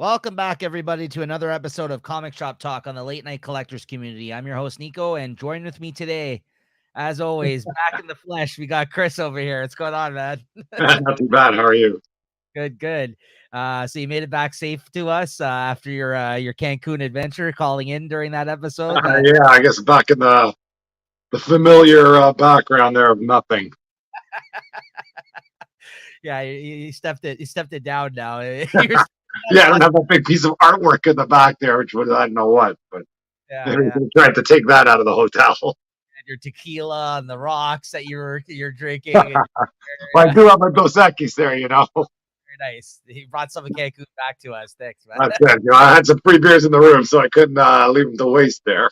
Welcome back, everybody, to another episode of Comic Shop Talk on the Late Night Collectors Community. I'm your host, Nico, and join with me today, as always, back in the flesh, we got Chris over here. What's going on, man? Not too bad. How are you? Good. So you made it back safe to us after your Cancun adventure, calling in during that episode. Yeah, I guess back in the familiar background there of nothing. Yeah, you stepped it. You stepped it down now. Yeah, I don't have a big piece of artwork in the back there, which was I don't know what, but they Yeah. tried to take that out of the hotel. And your tequila and the rocks that you're drinking. And, Well, I do have a Dos Equis there, very nice. He brought some of Cancun back to us. Thanks, man. That's it. I had some free beers in the room, so I couldn't leave them to waste there.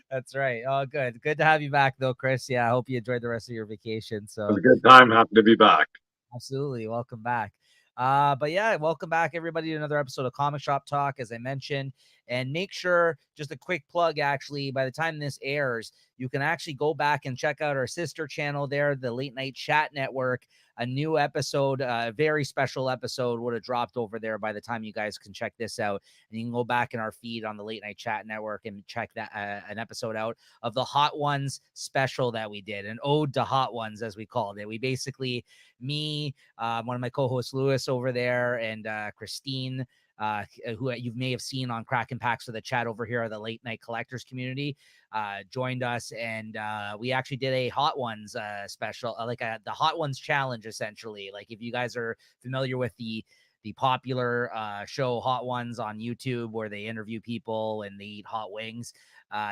That's right. Oh, good. Good to have you back, though, Chris. Yeah, I hope you enjoyed the rest of your vacation. It So, was a good time. Happy to be back. absolutely. Welcome back. But yeah, welcome back, everybody, to another episode of Comic Shop Talk, as I mentioned. And make sure, just a quick plug, actually, by the time this airs, you can actually go back and check out our sister channel there, the Late Night Chat Network. A new episode, a very special episode would have dropped over there by the time you guys can check this out. And you can go back in our feed on the Late Night Chat Network and check that an episode out of the Hot Ones special that we did, an ode to Hot Ones, as we called it. We basically, me, one of my co-hosts, Lewis, over there, and Christine, who you may have seen on Cracking Packs for the chat over here, the Late Night Collectors Community, joined us, and we actually did a Hot Ones special, the Hot Ones challenge, essentially. Like, if you guys are familiar with the popular show Hot Ones on YouTube, where they interview people and they eat hot wings,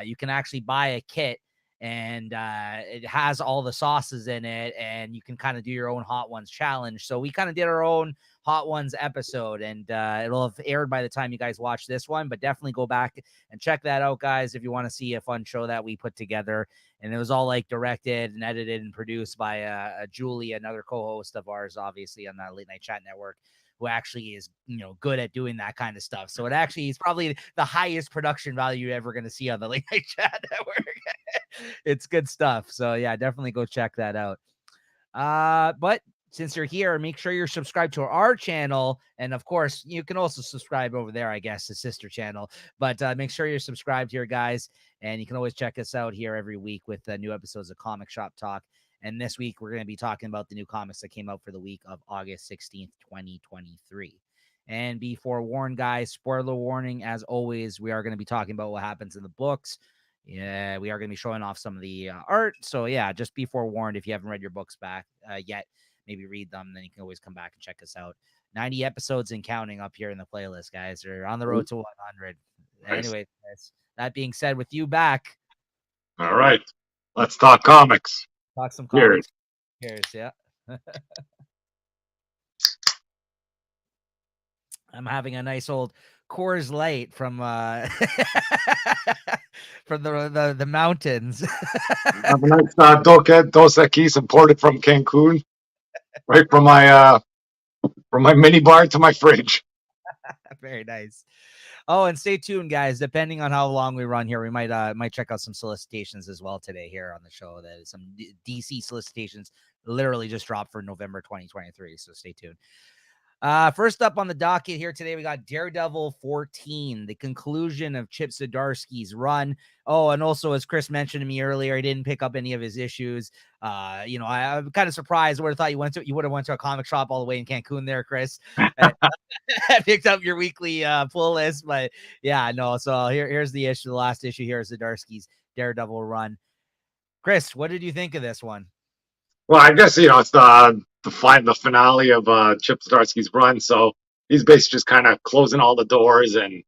you can actually buy a kit, and it has all the sauces in it, and you can kind of do your own Hot Ones challenge. So we kind of did our own Hot Ones episode, and it'll have aired by the time you guys watch this one, but definitely go back and check that out, guys, if you want to see a fun show that we put together. And it was all like directed and edited and produced by Julie, another co-host of ours, obviously, on the Late Night Chat Network, who actually is, good at doing that kind of stuff. So it actually is probably the highest production value you're ever going to see on the Late Night Chat Network. It's good stuff. So yeah, definitely go check that out. But since you're here, make sure you're subscribed to our channel. And of course, you can also subscribe over there, I guess, the sister channel. But make sure you're subscribed here, guys. And you can always check us out here every week with new episodes of Comic Shop Talk. And this week, we're going to be talking about the new comics that came out for the week of August 16th, 2023. And be forewarned, guys, spoiler warning, as always, we are going to be talking about what happens in the books. Yeah, we are going to be showing off some of the art. So, yeah, just be forewarned if you haven't read your books back yet. Maybe read them, then you can always come back and check us out. 90 episodes and counting up here in the playlist, guys. We're on the road to 100. Nice. Anyway, guys, that being said, with you back, All right, let's talk comics. talk some comics. Cheers, yeah. I'm having a nice old Coors Light from from the mountains. Have a nice Dos Equis imported from Cancun, right from my mini bar to my fridge. Very nice. Oh, and stay tuned, guys. Depending on how long we run here, we might check out some solicitations as well today here on the show. That is some DC solicitations literally just dropped for November 2023. So stay tuned. First up on the docket here today, we got Daredevil 14, the conclusion of Chip Zdarsky's run. Oh, and also, as Chris mentioned to me earlier, he didn't pick up any of his issues. I'm kind of surprised. I would have thought you would have went to a comic shop all the way in Cancun there, Chris. Picked up your weekly pull list, but yeah, no. So here's the issue. The last issue here is Zdarsky's Daredevil run. Chris, what did you think of this one? Well, I guess it's the finale of Chip Zdarsky's run. So he's basically just kind of closing all the doors and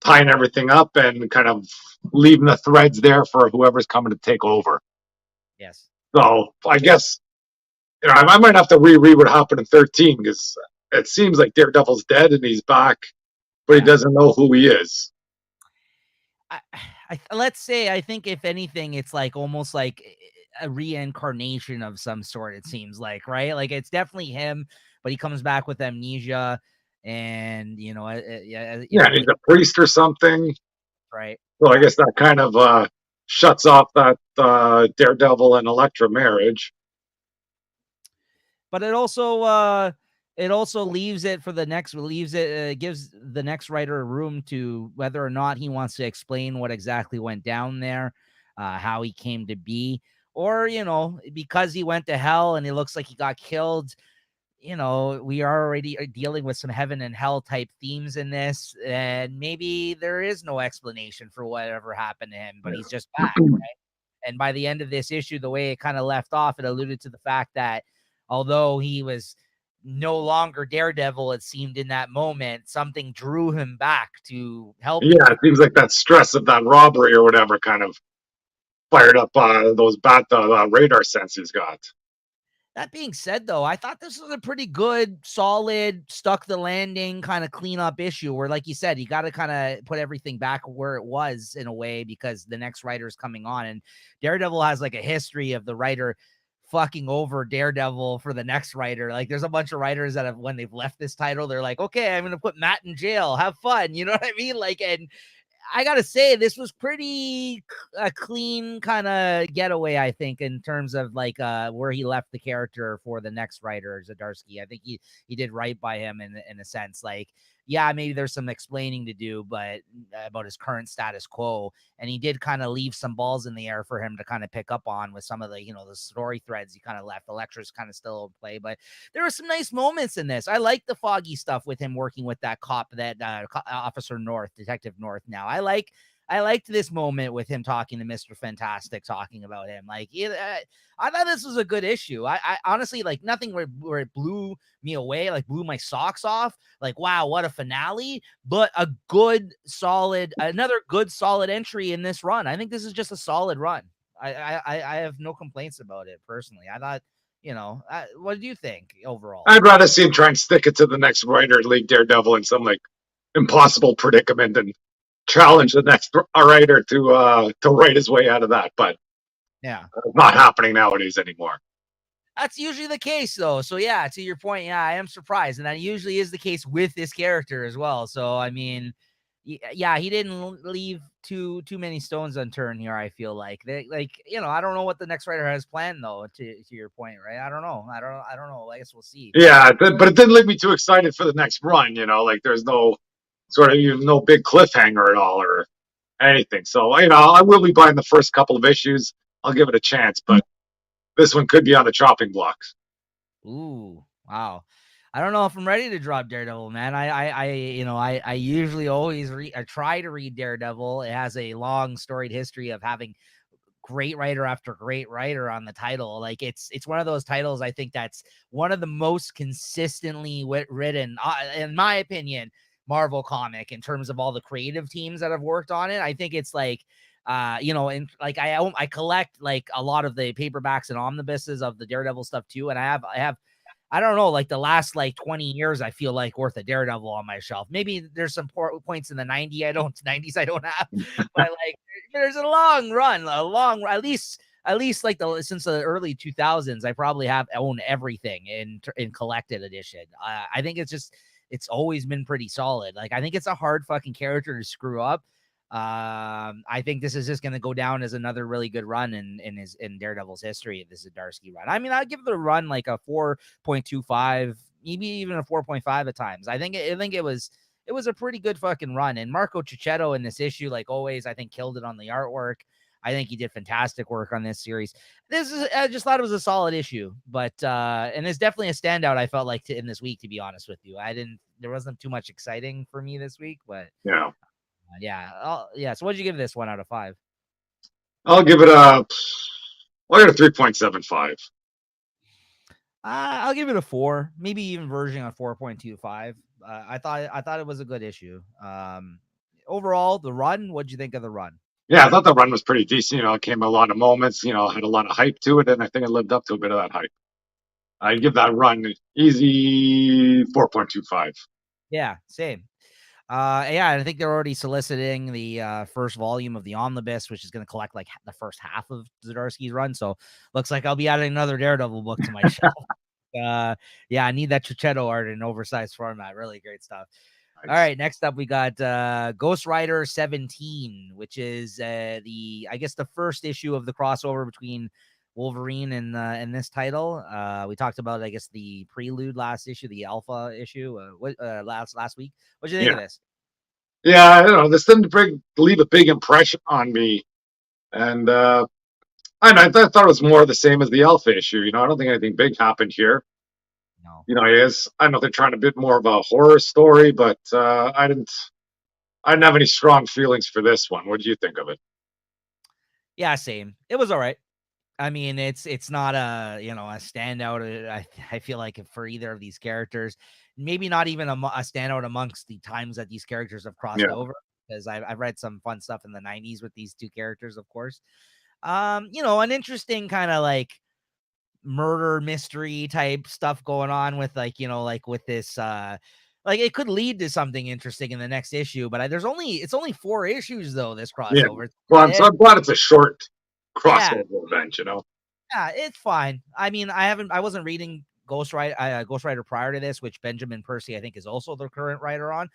tying everything up and kind of leaving the threads there for whoever's coming to take over. Yes. So I guess I might have to reread what happened in 13 because it seems like Daredevil's dead and he's back, but he doesn't know who he is. Let's say, I think if anything, it's like almost like a reincarnation of some sort. It seems like, right? Like, it's definitely him, but he comes back with amnesia, and he's a priest or something, right? So I guess that kind of shuts off that Daredevil and Elektra marriage. But it also it also leaves it for the next gives the next writer room to whether or not he wants to explain what exactly went down there, how he came to be, or because he went to hell and it looks like he got killed. We are already dealing with some heaven and hell type themes in this, and maybe there is no explanation for whatever happened to him, but he's just back, right? And by the end of this issue, the way it kind of left off, it alluded to the fact that although he was no longer Daredevil, it seemed in that moment, something drew him back to help him. Yeah, it seems like that stress of that robbery or whatever kind of fired up those radar sensors he's got. That being said, though, I thought this was a pretty good, solid, stuck the landing kind of cleanup issue where, like you said, you got to kind of put everything back where it was in a way because the next writer is coming on. And Daredevil has like a history of the writer fucking over Daredevil for the next writer. Like there's a bunch of writers that have, when they've left this title, they're like, okay, I'm going to put Matt in jail. Have fun. You know what I mean? Like, and I gotta say, this was pretty a clean kind of getaway, I think, in terms of like where he left the character for the next writer, Zdarsky. I think he did right by him in a sense. Like, yeah, maybe there's some explaining to do, but about his current status quo, and he did kind of leave some balls in the air for him to kind of pick up on with some of the the story threads he kind of left. Elektra's kind of still in play, but there were some nice moments in this. I like the Foggy stuff with him working with that cop, that Officer North, Detective North. Now I liked this moment with him talking to Mr. Fantastic, talking about him. Like, I thought this was a good issue. I honestly, like, nothing where it blew me away, like blew my socks off. Like, wow, what a finale! But a good, another good, solid entry in this run. I think this is just a solid run. I have no complaints about it personally. I thought, what do you think overall? I'd rather see him try and stick it to the next writer and leave Daredevil in some like impossible predicament and challenge the next writer to write his way out of that. But Yeah. it's not happening nowadays anymore. That's usually the case, though. So, yeah, to your point, yeah, I am surprised. And that usually is the case with this character as well. So, I mean, yeah, he didn't leave too many stones unturned here, I feel like. I don't know what the next writer has planned, though, to your point, right? I don't know. I don't know. I guess we'll see. Yeah, but it didn't leave me too excited for the next run. Like there's no sort of no big cliffhanger at all or anything. So I will be buying the first couple of issues. I'll give it a chance, but this one could be on the chopping blocks. Ooh, wow. I don't know if I'm ready to drop Daredevil, man. I usually always I try to read Daredevil. It has a long storied history of having great writer after great writer on the title. Like it's one of those titles I think that's one of the most consistently written, in my opinion, Marvel comic in terms of all the creative teams that have worked on it. I think it's like and like I collect like a lot of the paperbacks and omnibuses of the Daredevil stuff too, and I have I don't know, like the last like 20 years, I feel like worth a Daredevil on my shelf. Maybe there's some points in the 90s I don't have, but like there's a long run, at least like since the early 2000s, I probably have owned everything in collected edition. I think it's always been pretty solid. Like I think it's a hard fucking character to screw up. I think this is just going to go down as another really good run in Daredevil's history. This Zdarsky run. I mean, I'd give the run like a 4.25, maybe even a 4.5 at times. I think it was a pretty good fucking run. And Marco Cicchetto in this issue, like always, I think killed it on the artwork. I think he did fantastic work on this series. I just thought it was a solid issue, but and it's definitely a standout. I felt like in this week, to be honest with you, there wasn't too much exciting for me this week, but Yeah. Yeah. So what did you give this 1 out of 5? I'll give it a 3.75. I'll give it a 4, maybe even verging on 4.25. I thought it was a good issue. Overall, the run. What'd you think of the run? Yeah, I thought the run was pretty decent. It came a lot of moments. Had a lot of hype to it, and I think it lived up to a bit of that hype. I give that run easy 4.25. Yeah, same. Yeah, I think they're already soliciting the first volume of the omnibus, which is going to collect like the first half of Zdarsky's run. So looks like I'll be adding another Daredevil book to my shelf. Yeah, I need that Cicchetto art in oversized format. Really great stuff. Nice. All right, next up we got Ghost Rider 17, which is I guess the first issue of the crossover between Wolverine in this title. We talked about, I guess, the prelude last issue, the alpha issue, last week. What do you think Yeah, of this? yeah. I don't know. This didn't leave a big impression on me, and I thought it was more the same as the Alpha issue. I don't think anything big happened here. No. I know they're trying to bit more of a horror story, but I didn't have any strong feelings for this one. What do you think of it? Yeah, same. It was all right. I mean, it's not a a standout. I feel like for either of these characters, maybe not even a standout amongst the times that these characters have crossed Yeah, over. Because I've read some fun stuff in the '90s with these two characters, of course. An interesting kind of like murder mystery type stuff going on with like with this like it could lead to something interesting in the next issue, but it's only 4 issues though, this yeah. crossover. It's Well, not so it. I'm glad it's a short Yeah, crossover event. yeah, it's fine. I mean, I wasn't reading Ghost Rider prior to this, which Benjamin Percy I think is also the current writer on.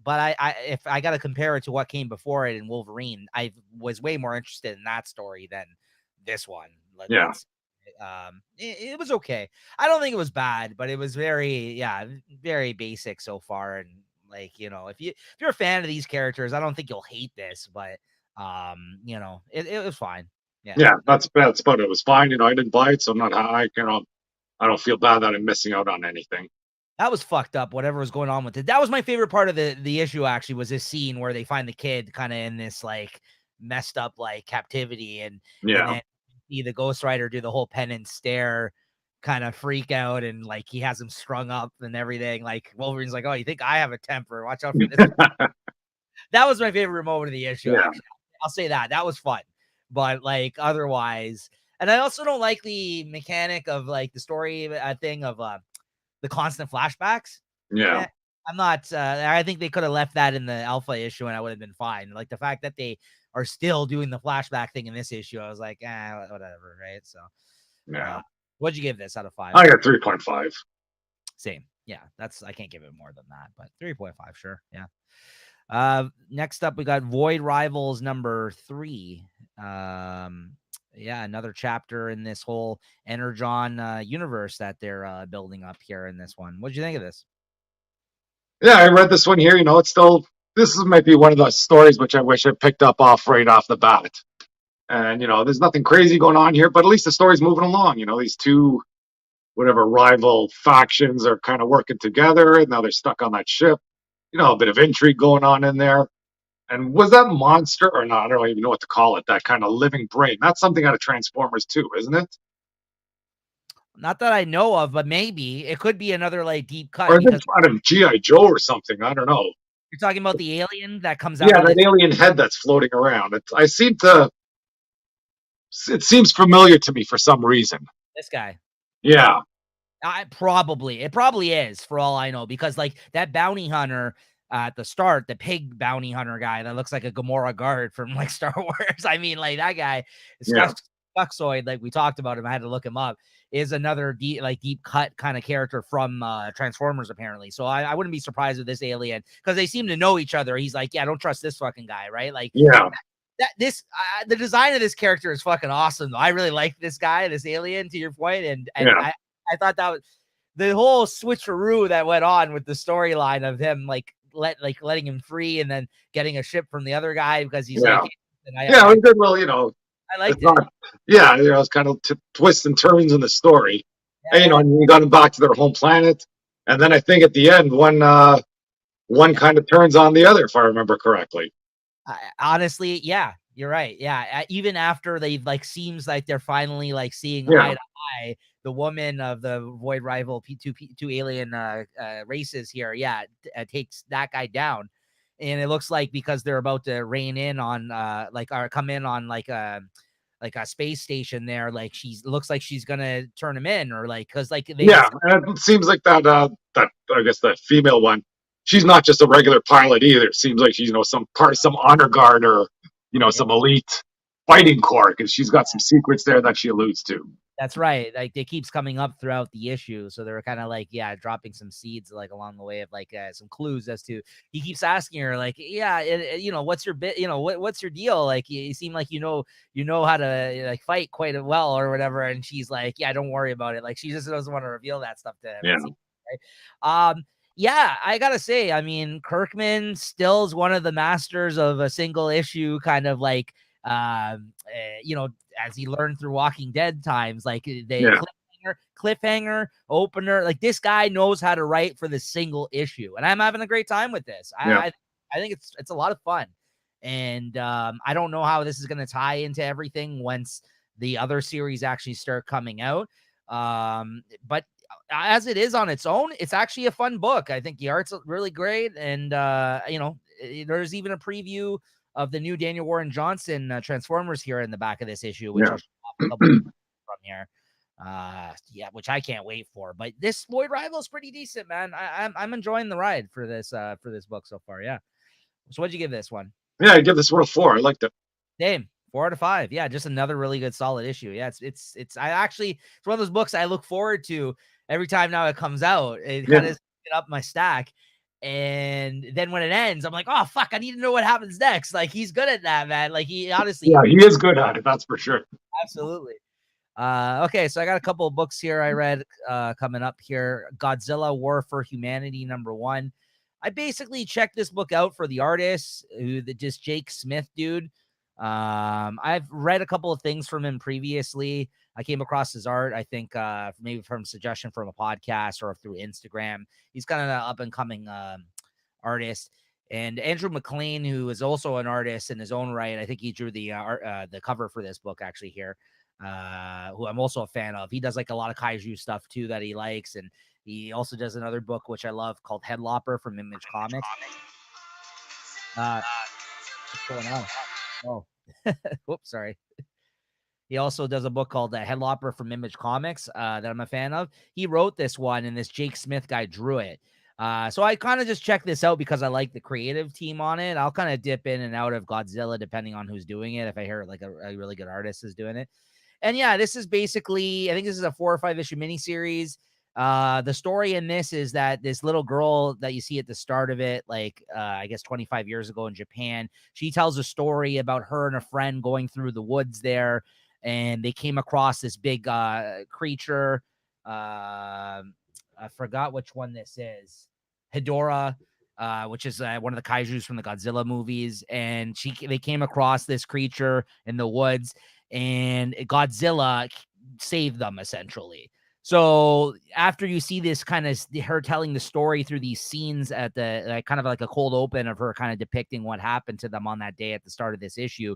But I if I got to compare it to what came before it in Wolverine, I was way more interested in that story than this one. Yeah, It was okay. I don't think it was bad, but it was very basic so far. And like, if you're a fan of these characters, I don't think you'll hate this, but it was fine. Yeah. yeah. That's about it. It was fine. I didn't buy it, so I'm not. I don't feel bad that I'm missing out on anything. That was fucked up, whatever was going on with it. That was my favorite part of the issue, actually, was this scene where they find the kid kind of in this like messed up like captivity, and Yeah, then see the Ghost Rider do the whole pen and stare kind of freak out, and like he has him strung up and everything. Like Wolverine's like, "Oh, you think I have a temper? Watch out for this." That was my favorite moment of the issue, yeah, actually. I'll say that. That was fun. But like otherwise, and I also don't like the mechanic of like the story thing of the constant flashbacks. yeah, Eh, I'm not. I think they could have left that in the alpha issue, and I would have been fine. Like the fact that they are still doing the flashback thing in this issue, I was like, whatever, right? So, uh, yeah. what'd you give this out of 5? I got 3.5. Same. Yeah, I can't give it more than that, but 3.5, sure. Yeah. Next up, we got Void Rivals number 3. Yeah, another chapter in this whole Energon universe that they're building up here in this one. What'd you think of this? Yeah, I read this one here. It's still might be one of the stories which I wish I picked up right off the bat. And there's nothing crazy going on here, but at least the story's moving along. These two whatever rival factions are kind of working together, and now they're stuck on that ship. A bit of intrigue going on in there. And was that monster or not? I don't even know what to call it. That kind of living brain. That's something out of Transformers too, isn't it? Not that I know of, but maybe it could be another like deep cut Or is it because out of GI Joe or something? I don't know. you're talking about the alien that comes out Yeah, of that this alien head that's floating around. It seems familiar to me for some reason. this guy. Yeah, It probably is for all I know, because like that bounty hunter at the start, the pig bounty hunter guy that looks like a Gamora guard from like Star Wars. I mean, like that guy, yeah, Skuxoid, like we talked about him. I had to look him up. Is another deep cut kind of character from Transformers, apparently. So I wouldn't be surprised with this alien because they seem to know each other. He's like, yeah, don't trust this fucking guy, right? Like yeah, the design of this character is fucking awesome. I really like this guy, this alien, to your point, and yeah, I thought that was the whole switcheroo that went on with the storyline of him letting him free and then getting a ship from the other guy because he's yeah, like, and yeah. It did well. I It's liked it. not. Yeah, it's kind of twists and turns in the story. And, Yeah, and you got them back to their home planet, and then I think at the end, one yeah. kind of turns on the other, if I remember correctly. Honestly, yeah, you're right. Yeah, even after they like seems like they're finally like seeing Yeah, eye to eye, the woman of the Void Rival two alien races here, yeah, takes that guy down, and it looks like because they're about to rain in on like or come in on like a space station there, like looks like she's gonna turn him in or like because like they yeah. And it seems like that I guess the female one, she's not just a regular pilot either. It seems like she's some part of some honor guard or yeah, some elite fighting corps because she's got some secrets there that she alludes to. That's right. Like it keeps coming up throughout the issue. So they're kind of like, yeah, dropping some seeds like along the way of like some clues as to he keeps asking her, like, yeah, what's your bit, what's your deal? Like you seem like you know how to like fight quite well or whatever. And she's like, yeah, don't worry about it. Like she just doesn't want to reveal that stuff to him. Yeah. Right? Yeah, I gotta say, I mean, Kirkman still is one of the masters of a single issue kind of like as he learned through Walking Dead times, like the cliffhanger, opener, like this guy knows how to write for the single issue, and I'm having a great time with this. I think it's a lot of fun, and I don't know how this is going to tie into everything once the other series actually start coming out. But as it is on its own, it's actually a fun book. I think the art's really great, and there's even a preview of the new Daniel Warren Johnson Transformers here in the back of this issue, which I'll show off a couple from here. Which I can't wait for. But this Lloyd Rival is pretty decent, man. I'm enjoying the ride for this book so far. Yeah. So what'd you give this one? Yeah, I give this one a 4. I liked it. Same. 4 out of 5. Yeah, just another really good solid issue. Yeah, it's one of those books I look forward to every time now it comes out. It kind of up my stack. And then when it ends, I'm like, oh fuck, I need to know what happens next. Like he's good at that, man. Like he honestly, yeah, he is good at it. That's for sure. Absolutely. Okay, so I got a couple of books here I read coming up here. Godzilla War for Humanity #1. I basically checked this book out for the artist, just Jake Smith dude. I've read a couple of things from him previously. I came across his art, I think maybe from suggestion from a podcast or through Instagram. He's kind of an up and coming artist. And Andrew McLean, who is also an artist in his own right, I think he drew the cover for this book actually here, who I'm also a fan of. He does like a lot of kaiju stuff too that he likes, and he also does another book which I love called Headlopper from Image Comics. What's going on? Oh, whoops, sorry. He also does a book called Headlopper from Image Comics that I'm a fan of. He wrote this one, and this Jake Smith guy drew it. So I kind of just checked this out because I like the creative team on it. I'll kind of dip in and out of Godzilla depending on who's doing it. If I hear like a really good artist is doing it. And yeah, this is basically, I think this is a 4 or 5 issue miniseries. The story in this is that this little girl that you see at the start of it, like I guess 25 years ago in Japan, she tells a story about her and a friend going through the woods there, and they came across this big creature. I forgot which one this is. Hedorah, which is one of the kaijus from the Godzilla movies, and they came across this creature in the woods, and Godzilla saved them essentially. So after you see this kind of her telling the story through these scenes at the kind of like a cold open of her kind of depicting what happened to them on that day at the start of this issue,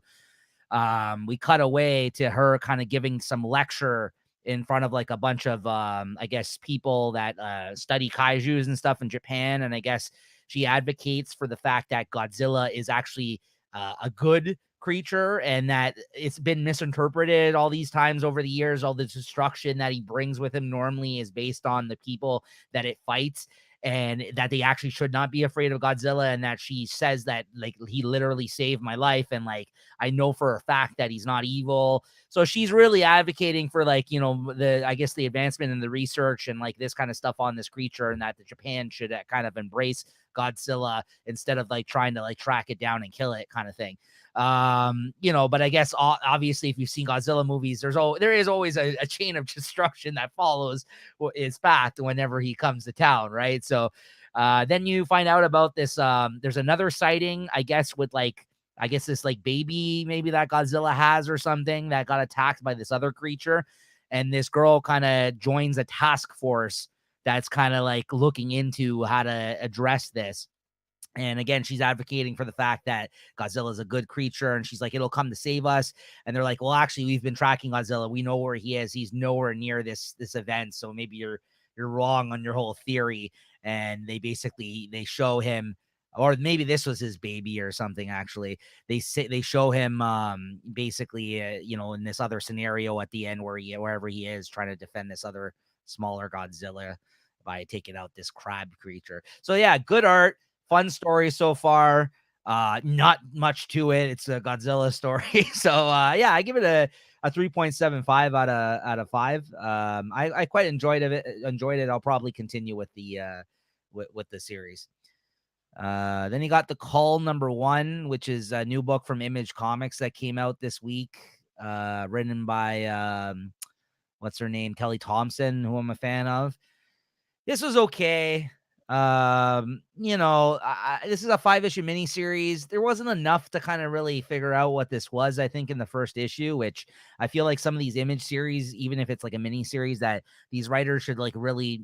we cut away to her kind of giving some lecture in front of like a bunch of I guess people that study kaijus and stuff in Japan, and I guess she advocates for the fact that Godzilla is actually a good creature and that it's been misinterpreted all these times over the years. All the destruction that he brings with him normally is based on the people that it fights, and that they actually should not be afraid of Godzilla, and that she says that like he literally saved my life, and like I know for a fact that he's not evil. So she's really advocating for like, I guess the advancement in the research and like this kind of stuff on this creature, and that the Japan should kind of embrace Godzilla instead of like trying to like track it down and kill it kind of thing. But I guess obviously if you've seen Godzilla movies, there is always a chain of destruction that follows his path whenever he comes to town, right? So then you find out about this. There's another sighting, I guess, with like, I guess this like baby maybe that Godzilla has or something that got attacked by this other creature. And this girl kind of joins a task force that's kind of like looking into how to address this. And again, she's advocating for the fact that Godzilla is a good creature, and she's like, it'll come to save us. And they're like, well, actually, we've been tracking Godzilla. We know where he is. He's nowhere near this event. So maybe you're wrong on your whole theory. And they show him, or maybe this was his baby or something. Actually, they show him basically, in this other scenario at the end wherever he is trying to defend this other smaller Godzilla by taking out this crab creature. So yeah, good art. Fun story so far. Not much to it. It's a Godzilla story. So yeah, I give it a 3.75 out of 5. I quite enjoyed it. Enjoyed it. I'll probably continue with the series. Then you got The Call #1, which is a new book from Image Comics that came out this week, written by what's her name, Kelly Thompson, who I'm a fan of. This was okay. This is a 5-issue miniseries. There wasn't enough to kind of really figure out what this was, I think, in the first issue, which I feel like some of these Image series, even if it's like a miniseries, that these writers should like really,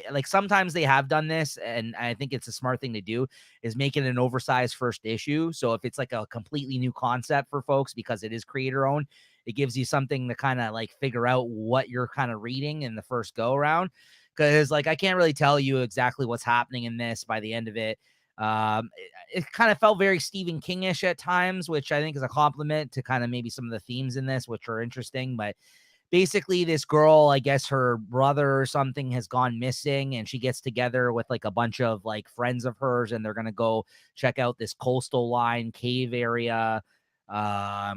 like, sometimes they have done this, and I think it's a smart thing to do, is make it an oversized first issue. So if it's like a completely new concept for folks, because it is creator owned, it gives you something to kind of like figure out what you're kind of reading in the first go around. Because like I can't really tell you exactly what's happening in this by the end of it. It kind of felt very Stephen King-ish at times, which I think is a compliment to kind of maybe some of the themes in this, which are interesting. But basically, this girl, I guess her brother or something, has gone missing, and she gets together with like a bunch of like friends of hers, and they're gonna go check out this coastal line cave area,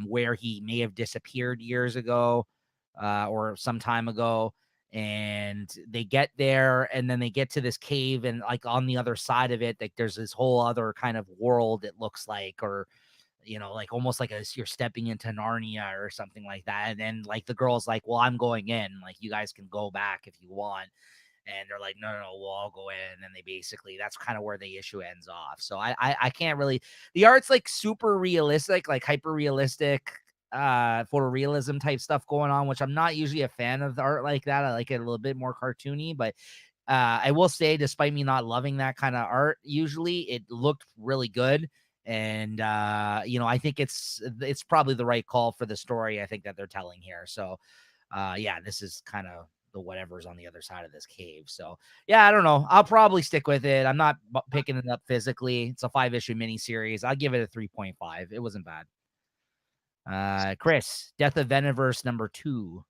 where he may have disappeared years ago, or some time ago. And they get there, and then they get to this cave, and like on the other side of it, like there's this whole other kind of world, it looks like, or like almost like you're stepping into Narnia or something like that. And then like the girl's like, well, I'm going in, like you guys can go back if you want. And they're like, no, we'll all go in. And they basically, that's kind of where the issue ends off. So I can't really, the art's like super realistic, like hyper realistic, photorealism type stuff going on, which I'm not usually a fan of the art like that. I like it a little bit more cartoony, but I will say, despite me not loving that kind of art, usually it looked really good. And I think it's probably the right call for the story I think that they're telling here. So this is kind of the whatever's on the other side of this cave. So yeah, I don't know. I'll probably stick with it. I'm not picking it up physically. It's a 5-issue miniseries. I'll give it a 3.5. It wasn't bad. Chris, Death of Venomverse #2.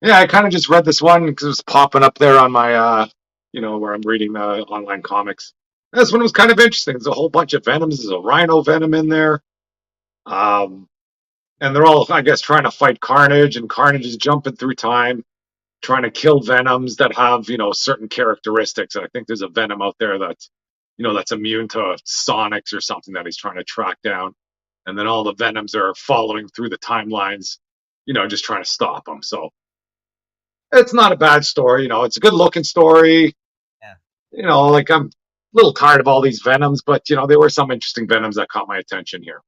Yeah, I kind of just read this one because it was popping up there on my, where I'm reading the online comics. This one was kind of interesting. There's a whole bunch of venoms. There's a rhino venom in there. And they're all, I guess, trying to fight Carnage, and Carnage is jumping through time, trying to kill venoms that have, certain characteristics. And I think there's a venom out there that's immune to sonics or something that he's trying to track down. And then all the venoms are following through the timelines, just trying to stop them. So it's not a bad story. It's a good looking story. Yeah. Like I'm a little tired of all these venoms, but there were some interesting venoms that caught my attention here.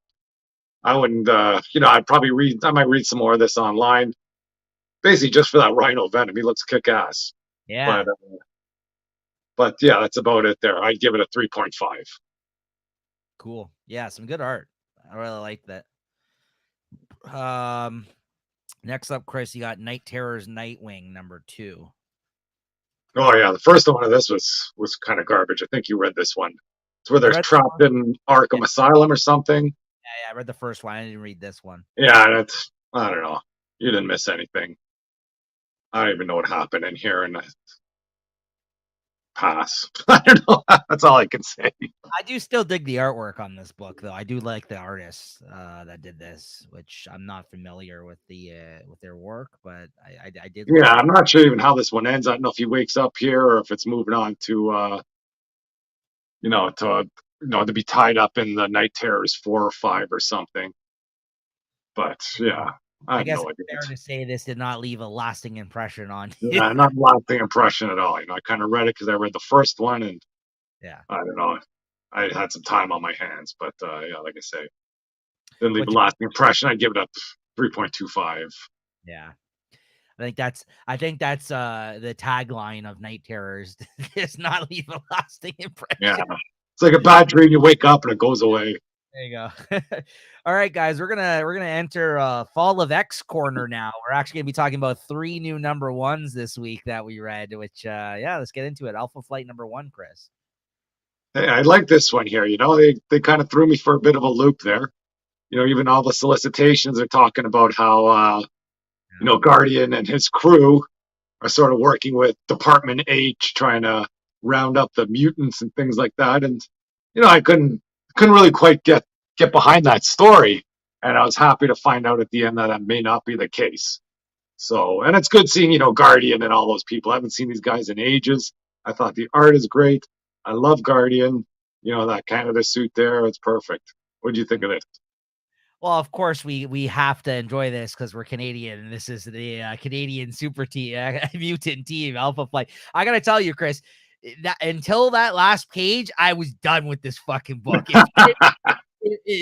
I wouldn't, I might read some more of this online, basically just for that rhino venom. He looks kick ass. Yeah. But yeah, that's about it there. I'd give it a 3.5. Cool. Yeah, some good art. I really like that. Next up, Chris, you got Night Terror's Nightwing #2. Oh yeah, the first one of this was kind of garbage. I think you read this one. It's where they're trapped in Arkham Asylum or something. Yeah, I read the first one. I didn't read this one. Yeah, I don't know. You didn't miss anything. I don't even know what happened in here, and pass. I don't know. That's all I can say. I do still dig the artwork on this book, though. I do like the artists that did this, which I'm not familiar with with their work, but I did. Yeah, I'm not sure even how this one ends. I don't know if he wakes up here or if it's moving on to to be tied up in the Night Terrors 4 or 5 or something. But yeah, I guess no it's fair to say this did not leave a lasting impression on you. Yeah, not a lasting impression at all. I kind of read it because I read the first one, and yeah, I don't know. I had some time on my hands, but like I say, didn't leave a lasting impression. I'd give it a 3.25. Yeah. I think that's the tagline of Night Terrors. Does not leave a lasting impression. Yeah. It's like a bad dream. You wake up and it goes away. There you go. All right, guys, we're gonna enter Fall of X corner now. We're actually gonna be talking about 3 new #1s this week that we read, which let's get into it. Alpha Flight #1, Chris. Hey, I like this one here. They kind of threw me for a bit of a loop there. Even all the solicitations are talking about how Guardian and his crew are sort of working with Department H, trying to round up the mutants and things like that. And I couldn't really quite get behind that story. And I was happy to find out at the end that that may not be the case. So, and it's good seeing, Guardian and all those people. I haven't seen these guys in ages. I thought the art is great. I love Guardian. That Canada suit there. It's perfect. What do you think of this? Well, of course, we have to enjoy this because we're Canadian, and this is the Canadian super team, mutant team, Alpha Flight. I gotta tell you, Chris, that until that last page, I was done with this fucking book.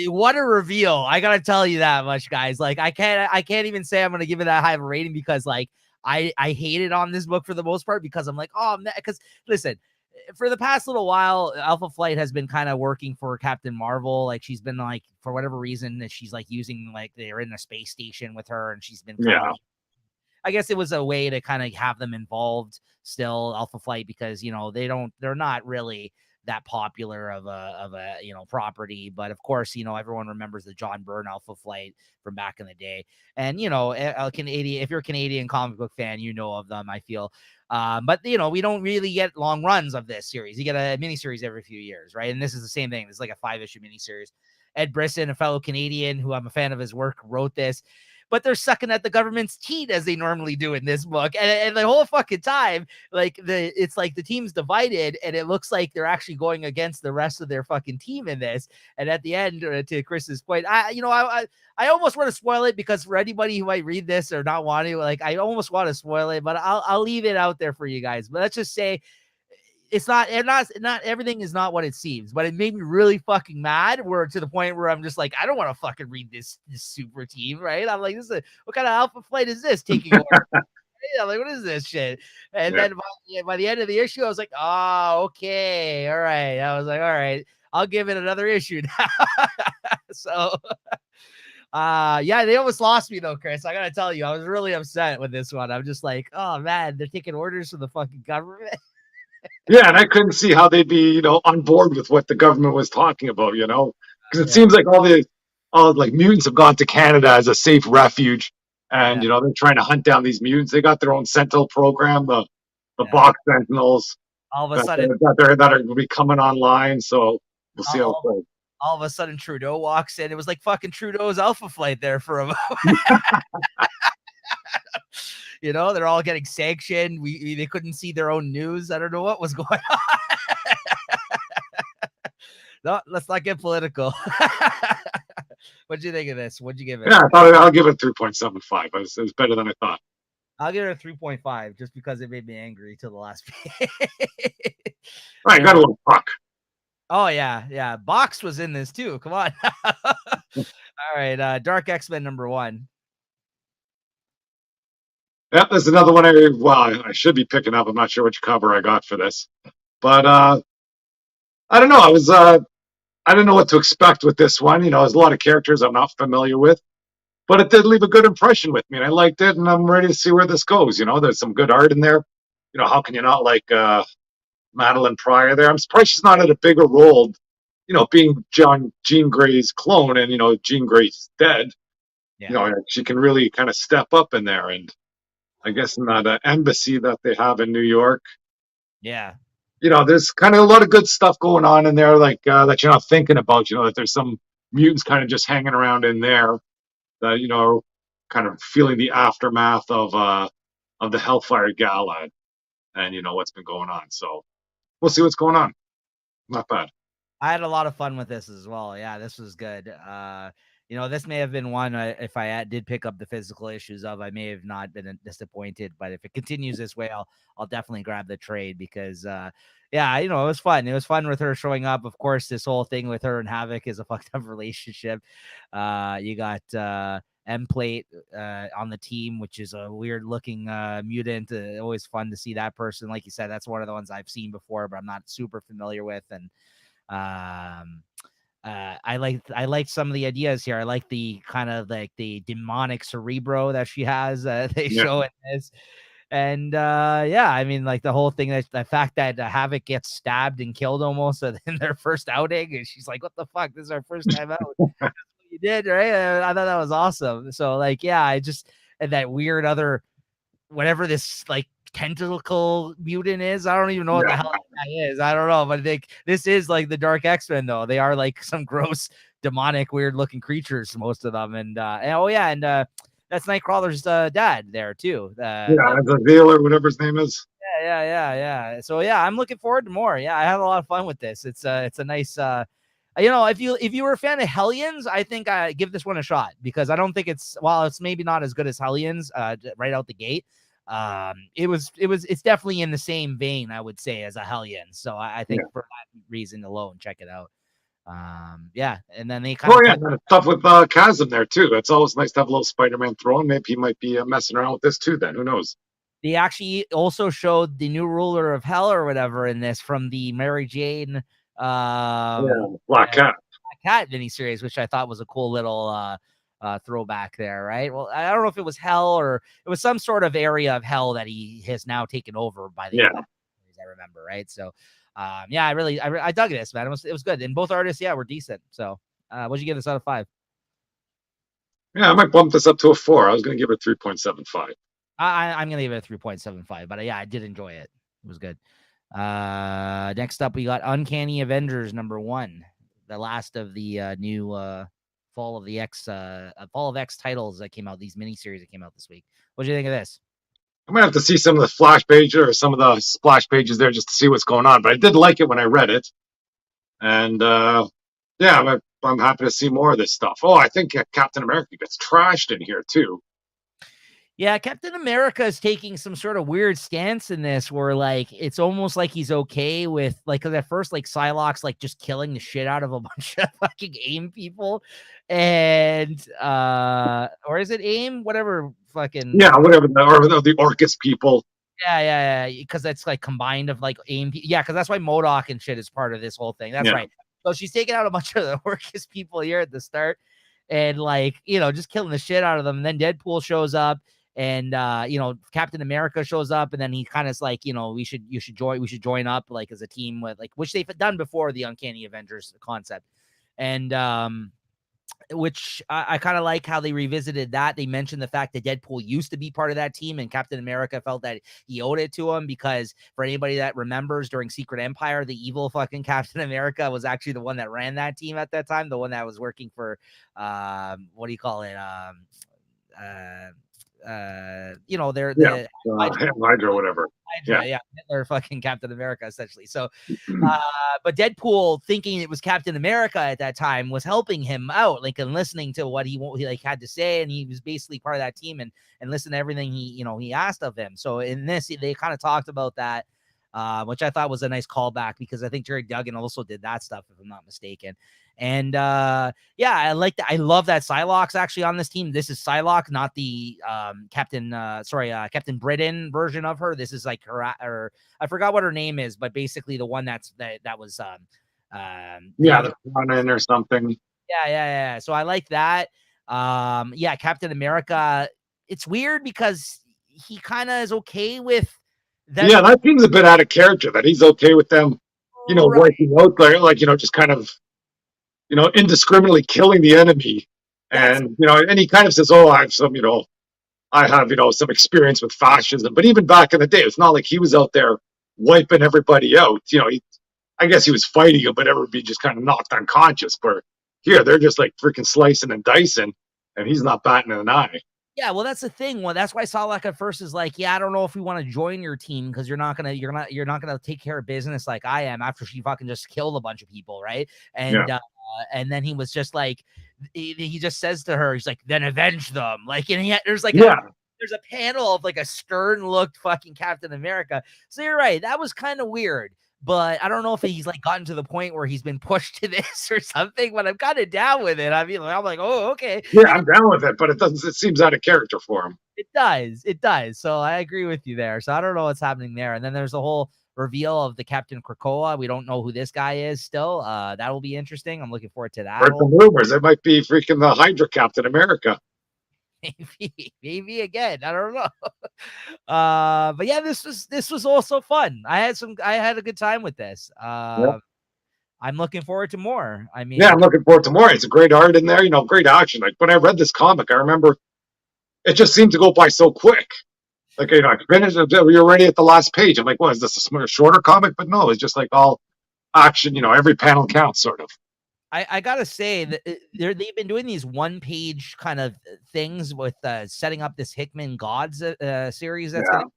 What a reveal! I gotta tell you that much, guys. Like, I can't even say I'm gonna give it that high of a rating because, like, I hated on this book for the most part because I'm like, oh man, because listen, for the past little while, Alpha Flight has been kind of working for Captain Marvel. Like, she's been like, for whatever reason, that she's like using, like, they're in a space station with her, and she's been kind of Yeah, like, I guess it was a way to kind of have them involved still, Alpha Flight, because they're not really that popular of a property. But of course, everyone remembers the John Byrne Alpha Flight from back in the day. And a Canadian, if you're a Canadian comic book fan, of them, I feel. But we don't really get long runs of this series. You get a miniseries every few years, right? And this is the same thing. It's like a 5-issue miniseries. Ed Brisson, a fellow Canadian who I'm a fan of his work, wrote this, but they're sucking at the government's teat as they normally do in this book. And the whole fucking time, like, it's like the team's divided, and it looks like they're actually going against the rest of their fucking team in this. And at the end, to Chris's point, I almost want to spoil it, because for anybody who might read this or not want to, like, I almost want to spoil it, but I'll leave it out there for you guys. But let's just say it's not everything is not what it seems, but it made me really fucking mad, where to the point where I'm just like, I don't want to fucking read this super team, right? I'm like, what kind of Alpha Flight is this taking over? I'm like, what is this shit? And yeah, then by the end of the issue, I was like, oh, okay, all right. I was like, all right, I'll give it another issue now. So yeah, they almost lost me though, Chris. I gotta tell you, I was really upset with this one. I'm just like, oh man, they're taking orders from the fucking government. yeah. And I couldn't see how they'd be, on board with what the government was talking about. Because it Yeah, seems like all like mutants have gone to Canada as a safe refuge, and yeah, they're trying to hunt down these mutants. They got their own Sentinel program, the yeah. box Sentinels All of a that sudden, that are going to be coming online. So we'll see how it all, goes. all of a sudden Trudeau walks in. It was like fucking Trudeau's Alpha Flight there for a moment. They're all getting sanctioned. They couldn't see their own news. I don't know what was going on. No, let's not get political. What'd you think of this? What'd you give it? Yeah, I'll give it 3.75. It was better than I thought. I'll give it a 3.5 just because it made me angry till the last page. All right, got a little puck. Oh yeah. Box was in this too. Come on. All right, Dark X-Men #1. Yep, there's another one. I should be picking up. I'm not sure which cover I got for this, but I don't know. I didn't know what to expect with this one. There's a lot of characters I'm not familiar with, but it did leave a good impression with me, and I liked it, and I'm ready to see where this goes. There's some good art in there. How can you not like Madeline Pryor there? I'm surprised she's not at a bigger role. Being Jean Grey's clone, and Jean Grey's dead. Yeah. She can really kind of step up in there, and I guess in that embassy that they have in New York, Yeah. there's kind of a lot of good stuff going on in there, like that you're not thinking about. That there's some mutants kind of just hanging around in there that are kind of feeling the aftermath of the Hellfire Gala, and what's been going on. So we'll see what's going on. Not bad. I had a lot of fun with this as well. Yeah, this was good. This may have been one if I did pick up the physical issues of, I may have not been disappointed, but if it continues this way, I'll definitely grab the trade because, yeah, it was fun. It was fun with her showing up. Of course, this whole thing with her and Havoc is a fucked up relationship. You got M-Plate on the team, which is a weird looking mutant. Always fun to see that person. Like you said, that's one of the ones I've seen before, but I'm not super familiar with. And I liked some of the ideas here. I like the kind of like the demonic Cerebro that she has. They Yeah. show in this. And yeah, I mean, like the whole thing, that the fact that Havoc gets stabbed and killed almost in their first outing, and she's like, "What the fuck? This is our first time out." You did, right? I thought that was awesome. So like, yeah, and that weird other whatever this like tentacle mutant is. I don't even know what the hell It is. I don't know, but this is like the Dark X-Men, though. They are like some gross, demonic, weird-looking creatures, most of them. And oh yeah, and that's Nightcrawler's dad there too. Yeah, the Veil or whatever his name is. Yeah. So yeah, I'm looking forward to more. Yeah, I had a lot of fun with this. It's a nice. If you were a fan of Hellions, I think I give this one a shot because I don't think it's maybe not as good as Hellions right out the gate. It's definitely in the same vein, I would say, as a Hellion. So I think for that reason alone, check it out. Yeah, and then they kind Oh of yeah, and then stuff with Chasm there too. It's always nice to have a little Spider-Man thrown. Maybe he might be messing around with this too. Then who knows? they actually also showed the new ruler of hell or whatever in this from the Mary Jane Black Cat. Cat miniseries, which I thought was a cool little throwback there, right? Well, I don't know if it was hell or it was some sort of area of hell that he has now taken over by the end of the series, I remember, right? So yeah, I dug this, man. It was good. And both artists, were decent. So what'd you give this out of 5? Yeah, I might bump this up to a 4. I was gonna give it 3.75. I'm gonna give it a 3.75, but yeah, I did enjoy it. It was good. Next up, we got Uncanny Avengers #1, the last of the new Fall of X titles that came out. These miniseries that came out this week. What do you think of this? I might have to see some of the flash pages or some of the splash pages there just to see what's going on. But I did like it when I read it, and yeah, I'm happy to see more of this stuff. Oh, I think Captain America gets trashed in here too. Yeah, Captain America is taking some sort of weird stance in this where like it's almost like he's okay with like because at first like Psylocke's like just killing the shit out of a bunch of fucking AIM people and or is it AIM? Whatever fucking whatever the Orcus people. Yeah, because it's like combined of like AIM. Yeah, because that's why MODOK and shit is part of this whole thing. That's right. So she's taking out a bunch of the Orcus people here at the start and like, just killing the shit out of them. And then Deadpool shows up. And Captain America shows up, and then he kind of is like, we should join up like as a team with like which they've done before the Uncanny Avengers concept, and which I kind of like how they revisited that. They mentioned the fact that Deadpool used to be part of that team, and Captain America felt that he owed it to him because for anybody that remembers during Secret Empire, the evil fucking Captain America was actually the one that ran that team at that time, the one that was working for what do you call it? They're Hydra, whatever. Hitler fucking Captain America essentially. So but Deadpool thinking it was Captain America at that time was helping him out, like and listening to what he like had to say, and he was basically part of that team and listened to everything he asked of him. So in this they kind of talked about that, which I thought was a nice callback because I think Jerry Duggan also did that stuff if I'm not mistaken. And I like that. I love that Psylocke's actually on this team. This is Psylocke, not the Captain Britain version of her. This is like her, or I forgot what her name is, but basically the one that was the Ronin or something. Yeah. So I like that. Captain America. It's weird because he kind of is okay with them. Yeah, that seems a bit out of character. That he's okay with them, wiping out there, like just kind of. Indiscriminately killing the enemy. And, and he kind of says, oh, I have some, some experience with fascism. But even back in the day, it's not like he was out there wiping everybody out. I guess he was fighting them, but everybody just kind of knocked unconscious. But here, they're just like freaking slicing and dicing, and he's not batting an eye. Yeah, well, that's the thing. Well, that's why Solak at first is like, yeah, I don't know if we want to join your team because you're not gonna take care of business like I am after she fucking just killed a bunch of people, right? And then he was just like, he just says to her, he's like, then avenge them, like, and there's like there's a panel of like a stern looked fucking Captain America. So you're right, that was kind of weird. But I don't know if he's like gotten to the point where he's been pushed to this or something, but I'm kind of down with it. I mean, I'm like, oh, okay. Yeah, I'm down with it, but it seems out of character for him. It does. So I agree with you there. So I don't know what's happening there. And then there's a whole reveal of the Captain Krakoa. We don't know who this guy is still. That will be interesting. I'm looking forward to that. Heard some rumors. It might be freaking the Hydra Captain America. Maybe again. I don't know. But yeah, this was also fun. I had a good time with this. I'm looking forward to more. I mean, I'm looking forward to more. It's a great art in there, great action. Like when I read this comic, I remember it just seemed to go by so quick. Like, I finished, you're already at the last page. I'm like, what is this, a shorter comic? But no, it's just like all action, every panel counts, sort of. I gotta say that they've been doing these one-page kind of things with setting up this Hickman Gods series that's Yeah, gonna.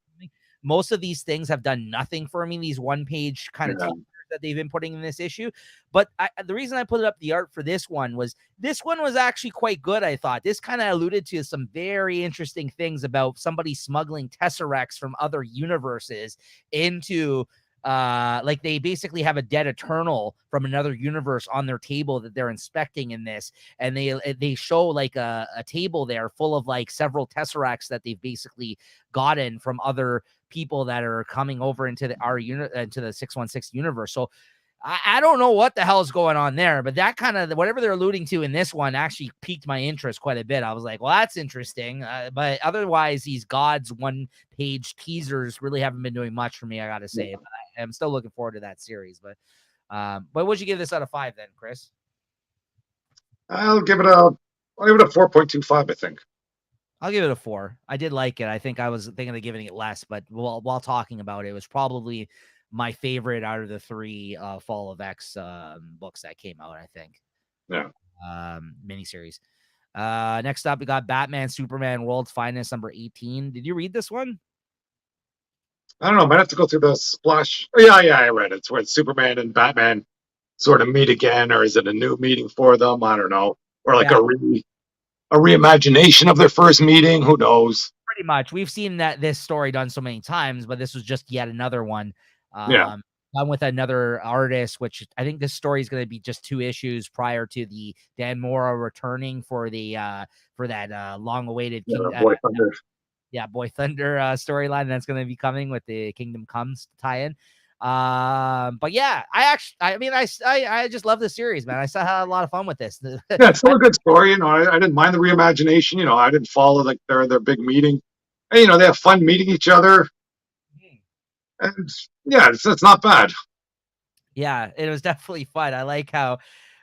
Most of these things have done nothing for me. These one-page kind of yeah, teasers that they've been putting in this issue, but the reason I put up the art for this one was actually quite good. I thought this kind of alluded to some very interesting things about somebody smuggling tesseracts from other universes into like they basically have a dead eternal from another universe on their table that they're inspecting in this, and they show like a table there full of like several tesseracts that they've basically gotten from other people that are coming over into our unit, into the 616 universe. So I don't know what the hell is going on there, but that kind of whatever they're alluding to in this one actually piqued my interest quite a bit. I was like, well, that's interesting. But otherwise, these Gods one-page teasers really haven't been doing much for me, I gotta say. yeah. But I'm still looking forward to that series. But would you give this out of 5 then, Chris? I'll give it a 4.25, I think. I'll give it a 4. I did like it. I think I was thinking of giving it less, but while talking about it, it was probably my favorite out of the 3 Fall of X books that came out, I think. Yeah. Miniseries. Next up, we got Batman, Superman, World's Finest, number 18. Did you read this one? I don't know. Might have to go through the splash. Oh, yeah, I read it. It's where Superman and Batman sort of meet again, or is it a new meeting for them? I don't know. Or like Yeah, a reimagination of their first meeting. Who knows? pretty much. We've seen this story done so many times, but this was just yet another one. Yeah, Done with another artist, which I think this story is going to be just 2 issues prior to the Dan Mora returning for that long-awaited yeah, King. Boy Thunder. Boy Thunder storyline that's going to be coming with the Kingdom Comes tie-in. But yeah, I just love this series, man. I still had a lot of fun with this. Yeah, it's still a good story. I didn't mind the reimagination. I didn't follow like their big meeting. And, they have fun meeting each other, and yeah, it's not bad. Yeah, it was definitely fun. I like how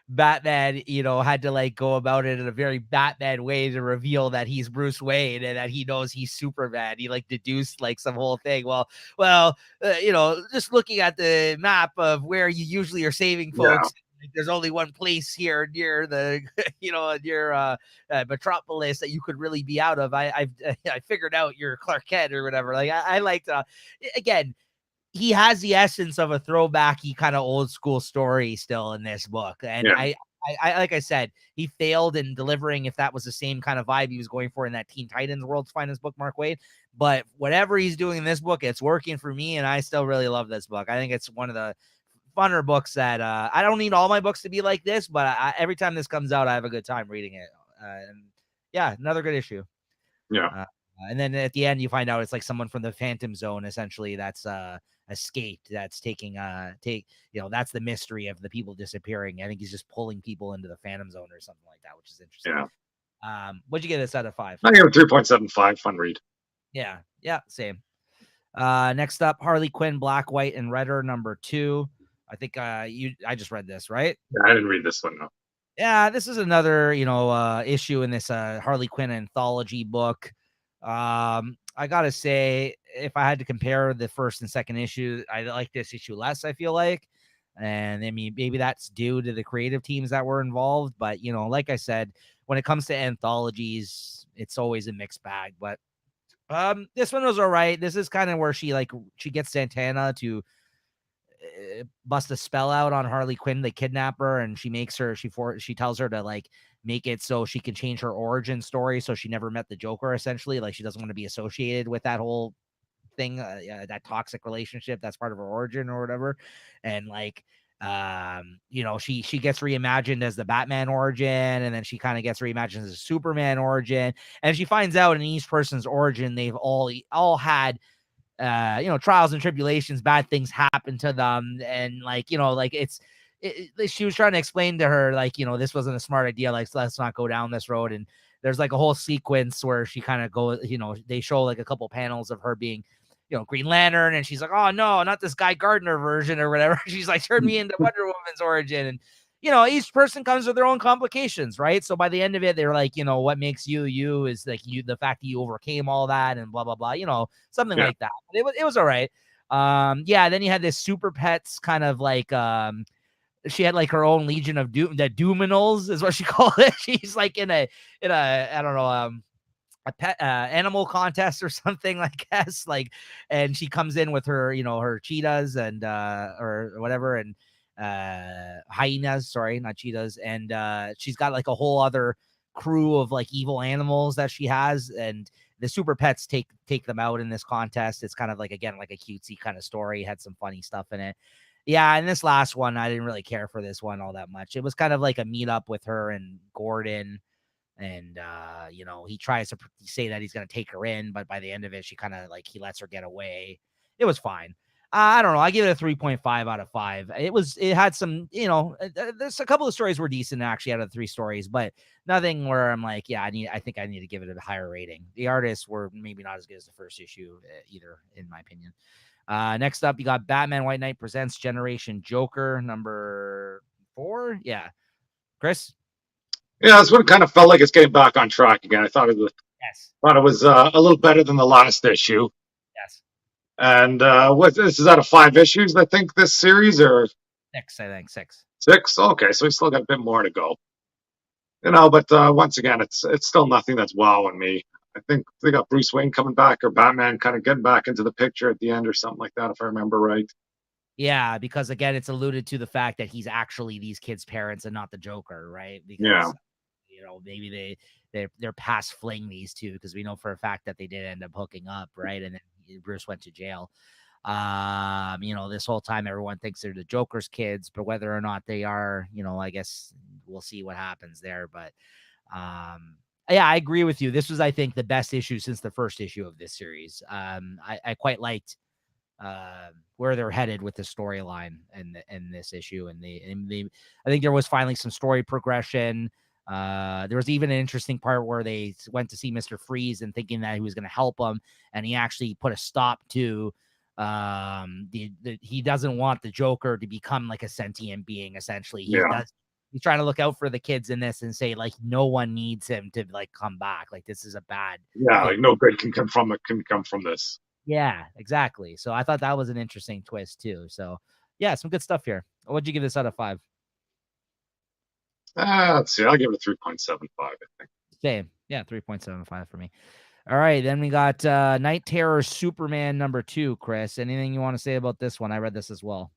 Batman, had to like go about it in a very Batman way to reveal that he's Bruce Wayne and that he knows he's Superman. He like deduced like some whole thing. Just looking at the map of where you usually are saving Yeah, folks, like, there's only one place here near the, near Metropolis that you could really be out of. I figured out you're Clark Kent or whatever. Like I liked again. He has the essence of a throwbacky kind of old school story still in this book. And yeah, I like I said, he failed in delivering if that was the same kind of vibe he was going for in that Teen Titans World's Finest book, Mark Waid. But whatever he's doing in this book, it's working for me. And I still really love this book. I think it's one of the funner books that I don't need all my books to be like this, but every time this comes out, I have a good time reading it. And yeah, another good issue. yeah, And then at the end, you find out it's like someone from the Phantom Zone, essentially, that's escaped, that's that's the mystery of the people disappearing. I think he's just pulling people into the Phantom Zone or something like that, which is interesting. yeah. What'd you get this out of 5? I give it 3.75. Fun read. Yeah, same. Next up, Harley Quinn, Black, White, and Redder, number 2. I think I just read this, right? Yeah, I didn't read this one though. Yeah, this is another issue in this Harley Quinn anthology book. I gotta say, if I had to compare the first and second issue, I like this issue less, I feel like. And I mean, maybe that's due to the creative teams that were involved. But like I said, when it comes to anthologies, it's always a mixed bag. But this one was all right. This is kind of where she gets Santana to bust a spell out on Harley Quinn. They kidnap her, and she tells her to like make it so she can change her origin story, so she never met the Joker, essentially. Like, she doesn't want to be associated with that whole thing, that toxic relationship that's part of her origin or whatever. And like she gets reimagined as the Batman origin, and then she kind of gets reimagined as a Superman origin, and she finds out in each person's origin they've all had trials and tribulations, bad things happen to them. And she was trying to explain to her, like, this wasn't a smart idea. Like, let's not go down this road. And there's like a whole sequence where she kind of goes, they show like a couple panels of her being, Green Lantern. And she's like, oh no, not this Guy Gardner version or whatever. She's like, turn me into Wonder Woman's origin. And each person comes with their own complications, right? So by the end of it, they're like, what makes you you is like the fact that you overcame all that and blah blah blah, something Yeah. like that. But it was all right. Yeah. Then you had this super pets kind of like she had like her own legion of the Doominals is what she called it. She's like in a I don't know a pet animal contest or something, I guess. Like, and she comes in with her, her cheetahs and or whatever, and hyenas, sorry, not cheetahs, and she's got like a whole other crew of like evil animals that she has, and the super pets take them out in this contest. It's kind of like, again, like a cutesy kind of story, had some funny stuff in it. Yeah, and this last one, I didn't really care for this one all that much. It was kind of like a meetup with her and Gordon, and he tries to say that he's going to take her in, but by the end of it, she kind of like, he lets her get away. It was fine. I don't know, I give it a 3.5 out of 5. It had some, there's a couple of stories were decent actually out of the 3 stories, but nothing where I'm like, yeah, I think I need to give it a higher rating. The artists were maybe not as good as the first issue either, in my opinion. Next up, you got Batman White Knight Presents Generation Joker number 4. Yeah, Chris. Yeah, that's what it kind of felt like. It's getting back on track again. Yes. Thought it was a little better than the last issue. Yes. And what this is out of 5 issues, I think, this series, or 6, I think 6. 6. Okay, so we still got a bit more to go. But once again, it's still nothing that's wowing me. I think they got Bruce Wayne coming back, or Batman kind of getting back into the picture at the end or something like that, if I remember right. Yeah, because again, it's alluded to the fact that he's actually these kids' parents and not the Joker, right? Yeah. Because maybe they're past fling, these two, because we know for a fact that they did end up hooking up, right? And then Bruce went to jail. This whole time everyone thinks they're the Joker's kids, but whether or not they are, I guess we'll see what happens there. But yeah, I agree with you. This was, I think, the best issue since the first issue of this series. I quite liked where they're headed with the storyline and this issue, and I think there was finally some story progression. There was even an interesting part where they went to see Mr. Freeze and thinking that he was going to help him, and he actually put a stop to he doesn't want the Joker to become like a sentient being. Essentially, he's trying to look out for the kids in this and say, like, no one needs him to like come back. Like, this is a bad Yeah, thing. like no good can come from this. Yeah, exactly. So I thought that was an interesting twist too. So yeah, some good stuff here. What'd you give this out of 5? Let's see. I'll give it a 3.75, I think. Same. Yeah, 3.75 for me. All right, then we got Night Terror Superman number 2, Chris. Anything you want to say about this one? I read this as well.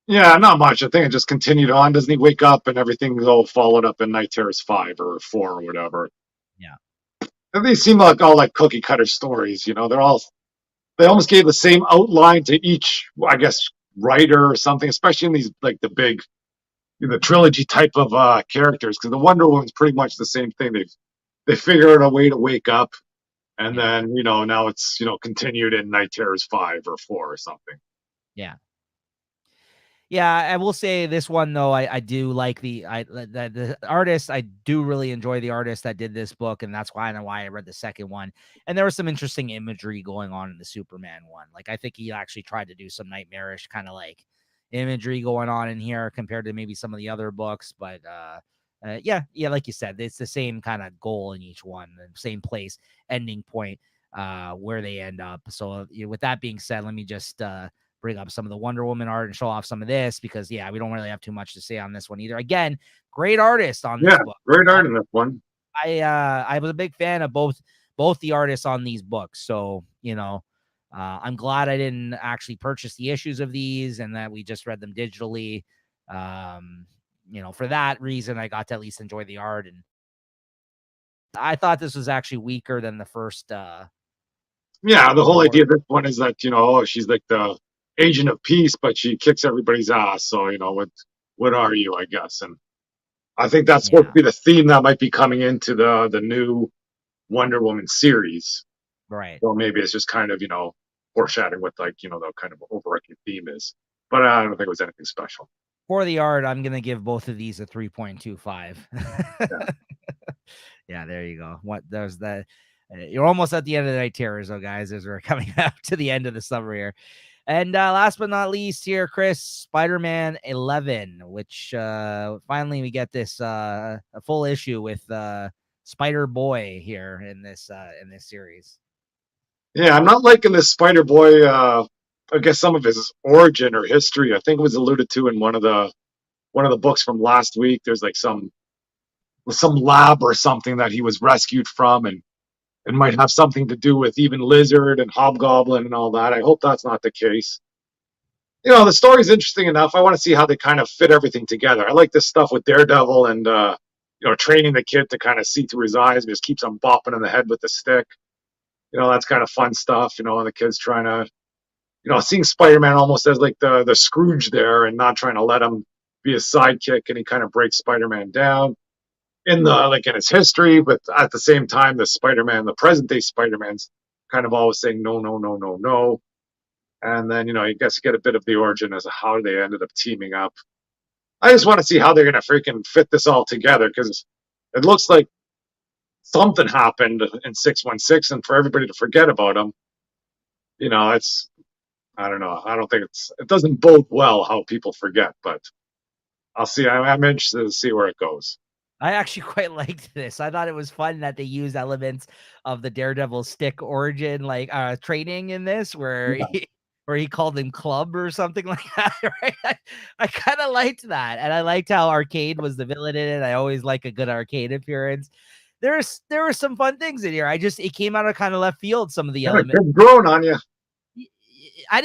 Yeah, not much. I think it just continued on. Doesn't he wake up and everything's all followed up in Night Terror's 5 or 4 or whatever? Yeah. And they seem like all like cookie cutter stories. They almost gave the same outline to each, I guess, writer or something. Especially in these like the trilogy type of characters, because the Wonder Woman's pretty much the same thing. They figure out a way to wake up, and then now it's continued in Night Terror's 5 or 4 or something. Yeah. Yeah, I will say this one though. I do like the artist. I do really enjoy the artist that did this book, and that's why I read the second one. And there was some interesting imagery going on in the Superman one. Like, I think he actually tried to do some nightmarish kind of like imagery going on in here compared to maybe some of the other books. But yeah, like you said, it's the same kind of goal in each one, the same place, ending point, where they end up. So with that being said, let me just bring up some of the Wonder Woman art and show off some of this, because yeah, we don't really have too much to say on this one either. Again, great artist on this book. Great art in this one. I was a big fan of both the artists on these books. So, I'm glad I didn't actually purchase the issues of these and that we just read them digitally. For that reason, I got to at least enjoy the art. And I thought this was actually weaker than the first. Yeah, the whole idea of this one is that she's like the agent of peace, but she kicks everybody's ass. So what are you, I guess? And I think that's supposed to be the theme that might be coming into the new Wonder Woman series. Right. So maybe it's just kind of foreshadowing what the kind of overarching theme is. But I don't think it was anything special. For the art, I'm gonna give both of these a 3.25. Yeah, there you go. There's that. You're almost at the end of the Night Terrors, though, guys, as we're coming up to the end of the summer here. And last but not least here, Chris, Spider-Man 11, which finally we get this a full issue with Spider-Boy here in this series. Yeah, I'm not liking this Spider Boy. I guess some of his origin or history. I think it was alluded to in one of the books from last week. There's like some lab or something that he was rescued from, and it might have something to do with even Lizard and Hobgoblin and all that. I hope that's not the case. The story's interesting enough. I want to see how they kind of fit everything together. I like this stuff with Daredevil and training the kid to kind of see through his eyes and just keeps on bopping in the head with the stick. That's kind of fun stuff. And the kid's trying to, seeing Spider-Man almost as like the Scrooge there, and not trying to let him be a sidekick, and he kind of breaks Spider-Man down in his history, but at the same time, the present day Spider-Man's kind of always saying no, no, no, no, no. And then, I guess you get a bit of the origin as to how they ended up teaming up. I just want to see how they're going to freaking fit this all together, because it looks like something happened in 616, and for everybody to forget about him, it's, I don't know. I don't think it doesn't bode well how people forget, but I'll see. I'm interested to see where it goes. I actually quite liked this. I thought it was fun that they used elements of the Daredevil stick origin, like training in this, where he called him Club or something like that. Right? I kind of liked that, and I liked how Arcade was the villain in it. I always like a good Arcade appearance. There were some fun things in here. It came out of kind of left field. Some of the elements. It's grown on you. I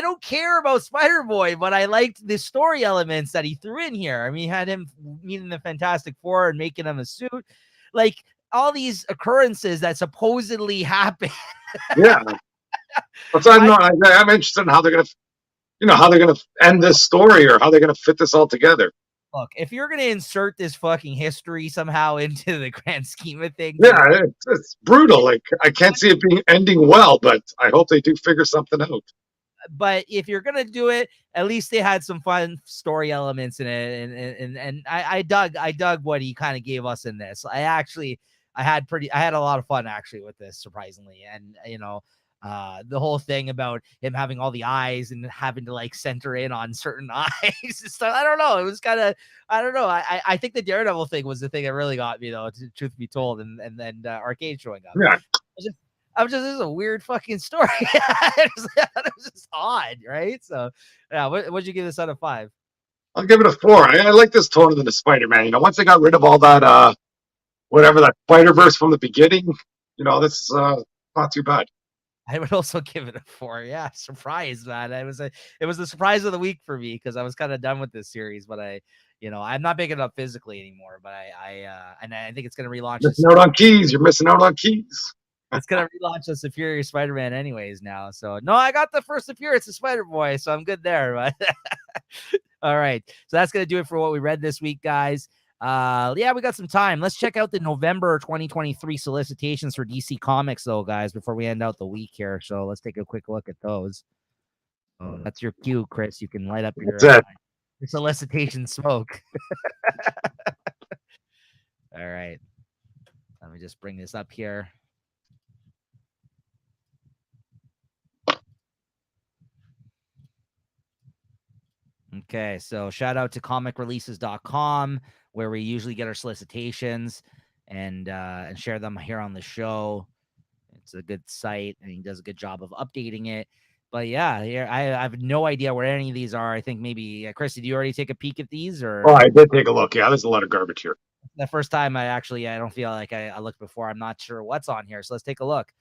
don't care about Spider-Boy, but I liked the story elements that he threw in here. I mean, he had him meeting the Fantastic Four and making him a suit, like all these occurrences that supposedly happened. Yeah. So I'm interested in how they're gonna end this story, or how they're gonna fit this all together. Look, if you're gonna insert this fucking history somehow into the grand scheme of things, yeah, it's brutal. Like, I can't see it being ending well, but I hope they do figure something out. But if you're gonna do it, at least they had some fun story elements in it, and I dug what he kind of gave us in this. I had a lot of fun actually with this, surprisingly, and the whole thing about him having all the eyes and having to like center in on certain eyes and stuff. I don't know. It was kind of, I don't know. I think the Daredevil thing was the thing that really got me, though, truth be told, and then Arcade showing up. Yeah. This is a weird fucking story. It was just odd, right? So, yeah, what'd you give this out of 5? I'll give it a 4. I like this tone of the Spider-Man. Once they got rid of all that, whatever, that Spider-Verse from the beginning, this is not too bad. I would also give it a 4. Yeah, surprise, man. It was the surprise of the week for me, because I was kind of done with this series, but I'm not picking it up physically anymore. But I think it's gonna relaunch. You're missing out on keys. It's gonna relaunch the Superior Spider-Man anyways now. So no, I got the first appearance of Spider-Boy, so I'm good there. But all right, so that's gonna do it for what we read this week, guys. Yeah, we got some time. Let's check out the November 2023 solicitations for DC Comics, though, guys, before we end out the week here. So let's take a quick look at those. Oh, that's your cue, Chris. You can light up your solicitation smoke. All right, let me just bring this up here. Okay, so shout out to comicreleases.com, where we usually get our solicitations and share them here on the show. It's a good site, and he does a good job of updating it. But yeah, here I have no idea where any of these are. I think maybe Chris, did you already take a peek at these? Or oh, I did take a look. Yeah, there's a lot of garbage here. The first time I don't feel like I looked before. I'm not sure what's on here, so let's take a look.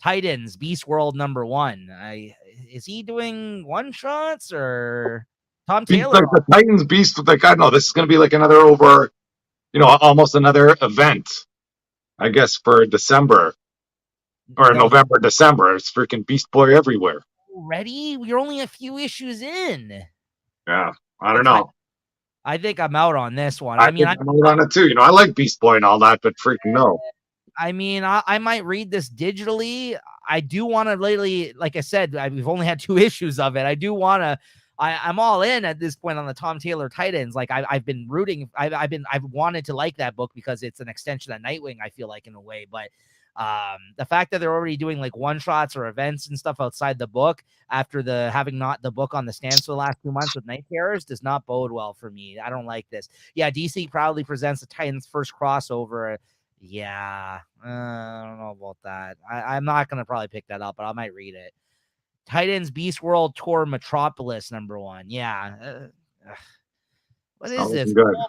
Titans Beast World #1. Is he doing one shots or Tom Taylor? Like the Titans Beast, like, I don't know, this is going to be like another almost another event, I guess, for December or November, December. It's freaking Beast Boy everywhere. Already? We're only a few issues in. Yeah, I don't know. I think I'm out on this one. I'm out on it too. I like Beast Boy and all that, but freaking no. I mean, I might read this digitally. I do want to lately, like I said, we've only had 2 issues of it. I do want to. I'm all in at this point on the Tom Taylor Titans. Like I've been rooting. I've wanted to like that book because it's an extension of Nightwing, I feel like, in a way. But The fact that they're already doing like one shots or events and stuff outside the book after the having not the book on the stands for the last 2 months with Night Terrors does not bode well for me. I don't like this. Yeah, DC proudly presents the Titans' first crossover. Yeah, I don't know about that. I'm not gonna probably pick that up, but I might read it. Titans Beast World Tour Metropolis #1. Yeah. What It's not is this? looking good.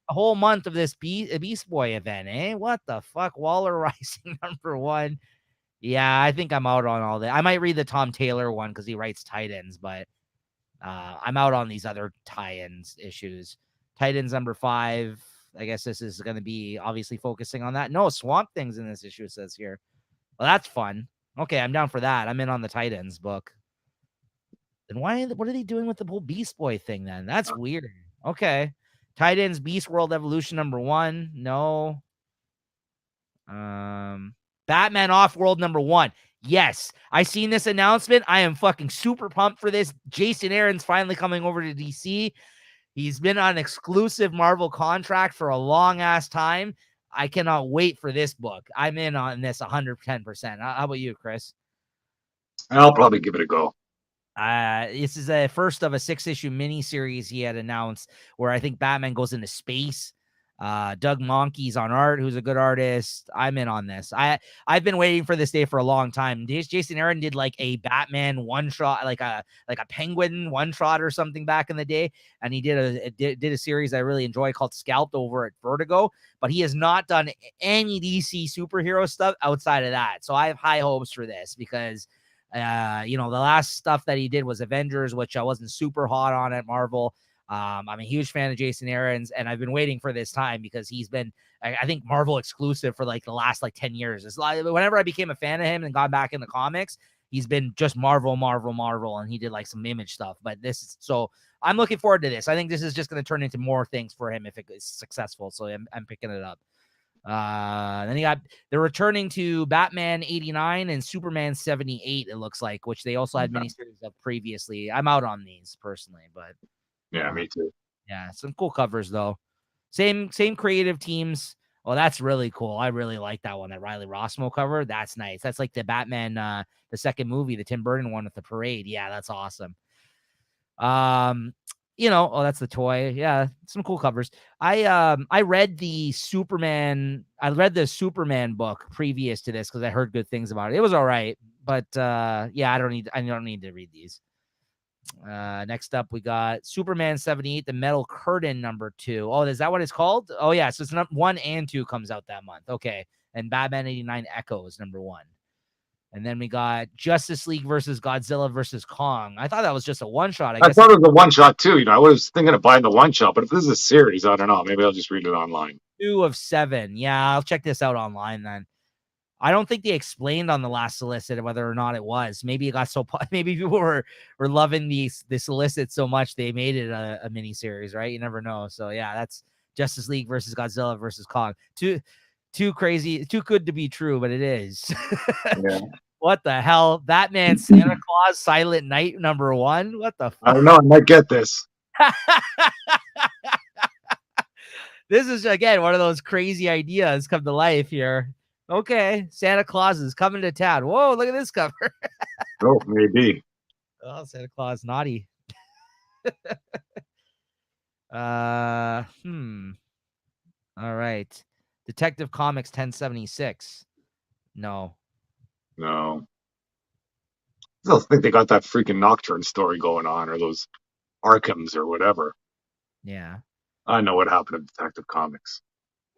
A whole month of this Beast Boy event, eh? What the fuck? Waller Rising #1. Yeah, I think I'm out on all that. I might read the Tom Taylor one because he writes Titans, but I'm out on these other tie-ins issues. Titans #5. I guess this is going to be obviously focusing on that. No, Swamp Thing's in this issue, it says here. Well, that's fun. Okay, I'm down for that. I'm in on the Titans book. Then what are they doing with the whole Beast Boy thing then? That's weird. Okay. Titans Beast World Evolution #1. No. Batman Off World #1. Yes, I seen this announcement. I am fucking super pumped for this. Jason Aaron's finally coming over to DC. He's been on an exclusive Marvel contract for a long ass time. I cannot wait for this book. I'm in on this 110%. How about you, Chris? I'll probably give it a go. This is a first of a 6-issue miniseries he had announced where I think Batman goes into space. Doug Monkey's on art, who's a good artist. I'm in on this. I've been waiting for this day for a long time. Jason Aaron did like a Batman one shot, like a Penguin one shot or something back in the day, and he did a series I really enjoy called Scalped over at Vertigo. But he has not done any DC superhero stuff outside of that, so I have high hopes for this because. The last stuff that he did was Avengers, which I wasn't super hot on at Marvel. I'm a huge fan of Jason Aaron's, and I've been waiting for this time because he's been, I think, Marvel exclusive for like the last 10 years. It's like whenever I became a fan of him and got back in the comics, he's been just Marvel, and he did like some Image stuff. But so I'm looking forward to this. I think this is just going to turn into more things for him if it is successful. So I'm picking it up. Then they're returning to Batman 89 and Superman 78, it looks like, which they also had miniseries of previously. I'm out on these personally, but yeah, me too. Yeah, some cool covers though. Same creative teams. Oh, that's really cool. I really like that one, that Riley Rossmo cover. That's nice. That's like the Batman, the second movie, the Tim Burton one with the parade. Yeah, that's awesome. That's the toy. Yeah, some cool covers. I read the Superman book previous to this because I heard good things about it. It was all right, but I don't need to read these. Next up we got Superman 78, the Metal Curtain #2. Oh, is that what it's called? Oh yeah, so it's 1 and 2 comes out that month. Okay, and Batman 89 Echoes #1. And then we got Justice League versus Godzilla versus Kong. I thought that was just a one shot. I thought it was a one shot too. I was thinking of buying the one shot, but if this is a series, I don't know. Maybe I'll just read it online. 2 of 7. Yeah, I'll check this out online then. I don't think they explained on the last solicit whether or not it was. Maybe it got maybe people were loving the solicit so much they made it a mini series, right? You never know. So yeah, that's Justice League versus Godzilla versus Kong. Too crazy, too good to be true, but it is. Yeah. What the hell? Batman Santa Claus Silent Night #1? What the fuck? I don't know. I might get this. This is, again, one of those crazy ideas come to life here. Okay, Santa Claus is coming to town. Whoa, look at this cover. Oh, maybe. Oh, Santa Claus, naughty. All right. Detective Comics 1076. No. I still think they got that freaking Nocturne story going on, or those Arkhams or whatever. Yeah. I know what happened to Detective Comics.